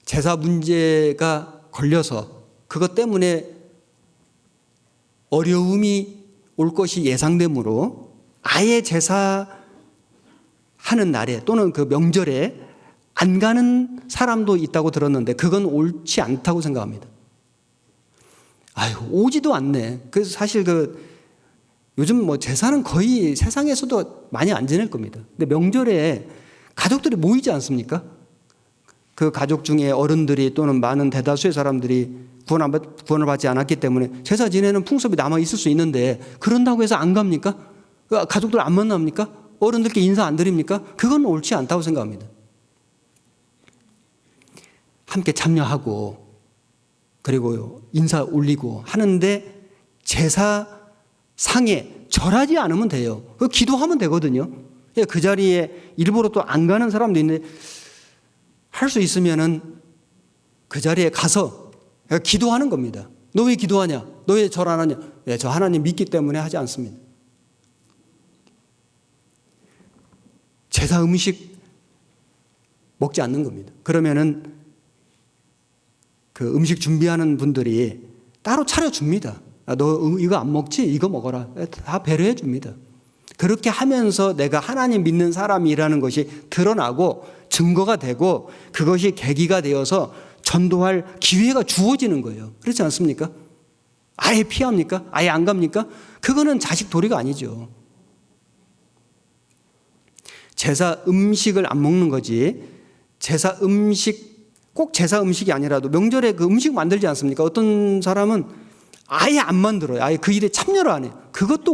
제사 문제가 걸려서 그것 때문에 어려움이 올 것이 예상되므로 아예 제사 하는 날에 또는 그 명절에 안 가는 사람도 있다고 들었는데 그건 옳지 않다고 생각합니다. 아유, 오지도 않네. 그래서 사실 요즘 제사는 거의 세상에서도 많이 안 지낼 겁니다. 근데 명절에 가족들이 모이지 않습니까? 그 가족 중에 어른들이 또는 많은 대다수의 사람들이 구원을 받지 않았기 때문에 제사 지내는 풍습이 남아 있을 수 있는데 그런다고 해서 안 갑니까? 가족들 안 만납니까? 어른들께 인사 안 드립니까? 그건 옳지 않다고 생각합니다. 함께 참여하고 그리고 인사 올리고 하는데 제사상에 절하지 않으면 돼요. 기도하면 되거든요. 그 자리에 일부러 또 안 가는 사람도 있는데 할 수 있으면은 그 자리에 가서 기도하는 겁니다. 너 왜 기도하냐? 너 왜 절 안 하냐? 저 하나님 믿기 때문에 하지 않습니다. 제사 음식 먹지 않는 겁니다. 그러면은 그 음식 준비하는 분들이 따로 차려줍니다. 너 이거 안 먹지? 이거 먹어라. 다 배려해 줍니다. 그렇게 하면서 내가 하나님 믿는 사람이라는 것이 드러나고 증거가 되고 그것이 계기가 되어서 전도할 기회가 주어지는 거예요. 그렇지 않습니까? 아예 피합니까? 아예 안 갑니까? 그거는 자식 도리가 아니죠. 제사 음식을 안 먹는 거지. 제사 음식, 꼭 제사 음식이 아니라도 명절에 그 음식 만들지 않습니까? 어떤 사람은 아예 안 만들어요. 아예 그 일에 참여를 안 해요. 그것도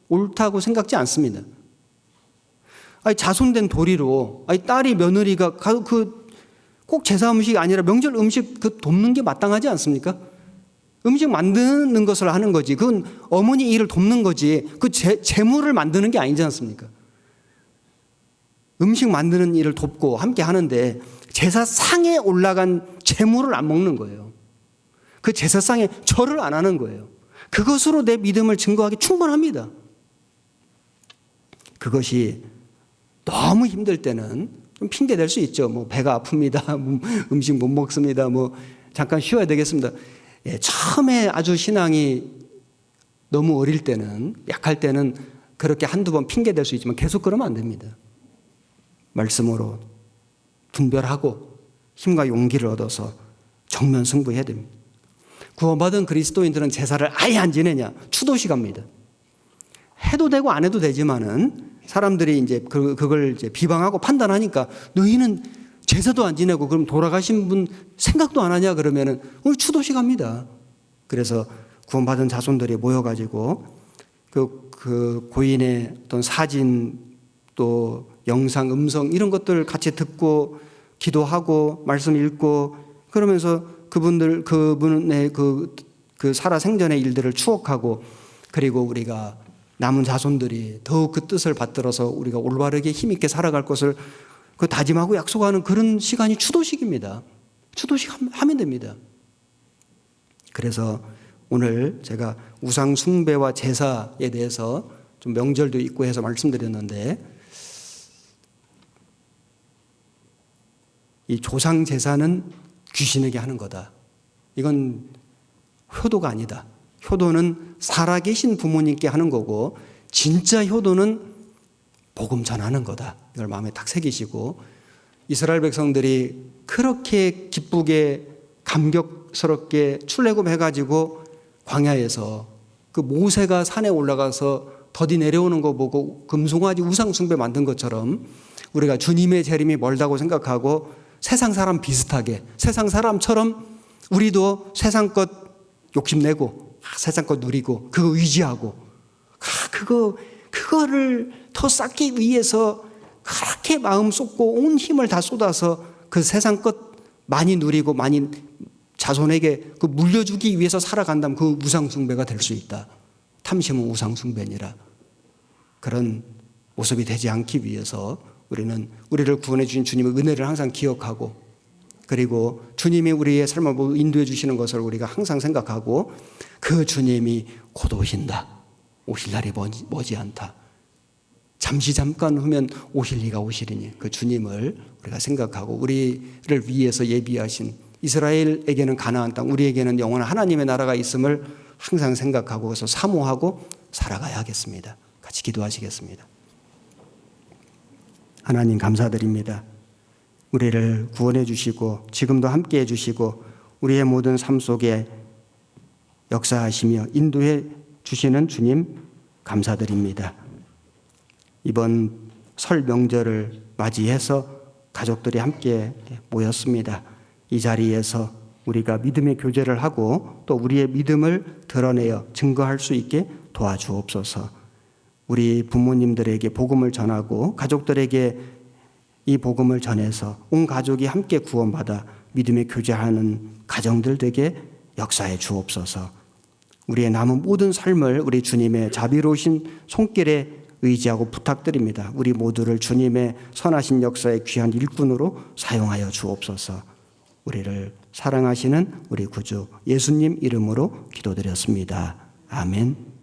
옳다고 생각지 않습니다. 아니, 자손된 도리로, 아니, 딸이 며느리가 꼭 제사 음식이 아니라 명절 음식 돕는 게 마땅하지 않습니까? 음식 만드는 것을 하는 거지. 그건 어머니 일을 돕는 거지. 그 재물을 만드는 게 아니지 않습니까? 음식 만드는 일을 돕고 함께 하는데 제사상에 올라간 재물을 안 먹는 거예요. 그 제사상에 절을 안 하는 거예요. 그것으로 내 믿음을 증거하기 충분합니다. 그것이 너무 힘들 때는 좀 핑계 댈 수 있죠. 뭐 배가 아픕니다. 음식 못 먹습니다. 뭐 잠깐 쉬어야 되겠습니다. 처음에 아주 신앙이 너무 어릴 때는, 약할 때는 그렇게 한두 번 핑계 댈 수 있지만 계속 그러면 안 됩니다. 말씀으로 분별하고 힘과 용기를 얻어서 정면 승부해야 됩니다. 구원받은 그리스도인들은 제사를 아예 안 지내냐? 추도시 갑니다. 해도 되고 안 해도 되지만은 사람들이 이제 그걸 이제 비방하고 판단하니까 너희는 제사도 안 지내고 그럼 돌아가신 분 생각도 안 하냐? 그러면은 오늘 추도시 갑니다. 그래서 구원받은 자손들이 모여가지고 그 고인의 어떤 사진 또 영상, 음성 이런 것들 같이 듣고 기도하고 말씀 읽고 그러면서 그분의 그 살아 생전의 일들을 추억하고 그리고 우리가 남은 자손들이 더욱 그 뜻을 받들어서 우리가 올바르게 힘있게 살아갈 것을 그 다짐하고 약속하는 그런 시간이 추도식입니다. 추도식 하면 됩니다. 그래서 오늘 제가 우상 숭배와 제사에 대해서 좀 명절도 있고 해서 말씀드렸는데 이 조상 제사는 귀신에게 하는 거다. 이건 효도가 아니다. 효도는 살아계신 부모님께 하는 거고 진짜 효도는 복음 전하는 거다. 이걸 마음에 딱 새기시고 이스라엘 백성들이 그렇게 기쁘게 감격스럽게 출애굽해가지고 광야에서 그 모세가 산에 올라가서 더디 내려오는 거 보고 금송아지 우상 숭배 만든 것처럼 우리가 주님의 재림이 멀다고 생각하고 세상 사람 비슷하게 세상 사람처럼 우리도 세상 것 욕심내고 세상 것 누리고 그거 의지하고 그거를 더 쌓기 위해서 그렇게 마음 쏟고 온 힘을 다 쏟아서 그 세상 것 많이 누리고 많이 자손에게 그 물려주기 위해서 살아간다면 그 우상숭배가 될 수 있다. 탐심은 우상숭배니라. 그런 모습이 되지 않기 위해서 우리는 우리를 구원해 주신 주님의 은혜를 항상 기억하고 그리고 주님이 우리의 삶을 인도해 주시는 것을 우리가 항상 생각하고 그 주님이 곧 오신다. 오실 날이 머지않다. 잠깐 후면 오실 이가 오시리니 그 주님을 우리가 생각하고 우리를 위해서 예비하신 이스라엘에게는 가나안 땅, 우리에게는 영원한 하나님의 나라가 있음을 항상 생각하고 그래서 사모하고 살아가야 하겠습니다. 같이 기도하시겠습니다. 하나님 감사드립니다. 우리를 구원해 주시고 지금도 함께해 주시고 우리의 모든 삶 속에 역사하시며 인도해 주시는 주님 감사드립니다. 이번 설 명절을 맞이해서 가족들이 함께 모였습니다. 이 자리에서 우리가 믿음의 교제를 하고 또 우리의 믿음을 드러내어 증거할 수 있게 도와주옵소서. 우리 부모님들에게 복음을 전하고 가족들에게 이 복음을 전해서 온 가족이 함께 구원받아 믿음의 교제하는 가정들 되게 역사해 주옵소서. 우리의 남은 모든 삶을 우리 주님의 자비로우신 손길에 의지하고 부탁드립니다. 우리 모두를 주님의 선하신 역사의 귀한 일꾼으로 사용하여 주옵소서. 우리를 사랑하시는 우리 구주 예수님 이름으로 기도드렸습니다. 아멘.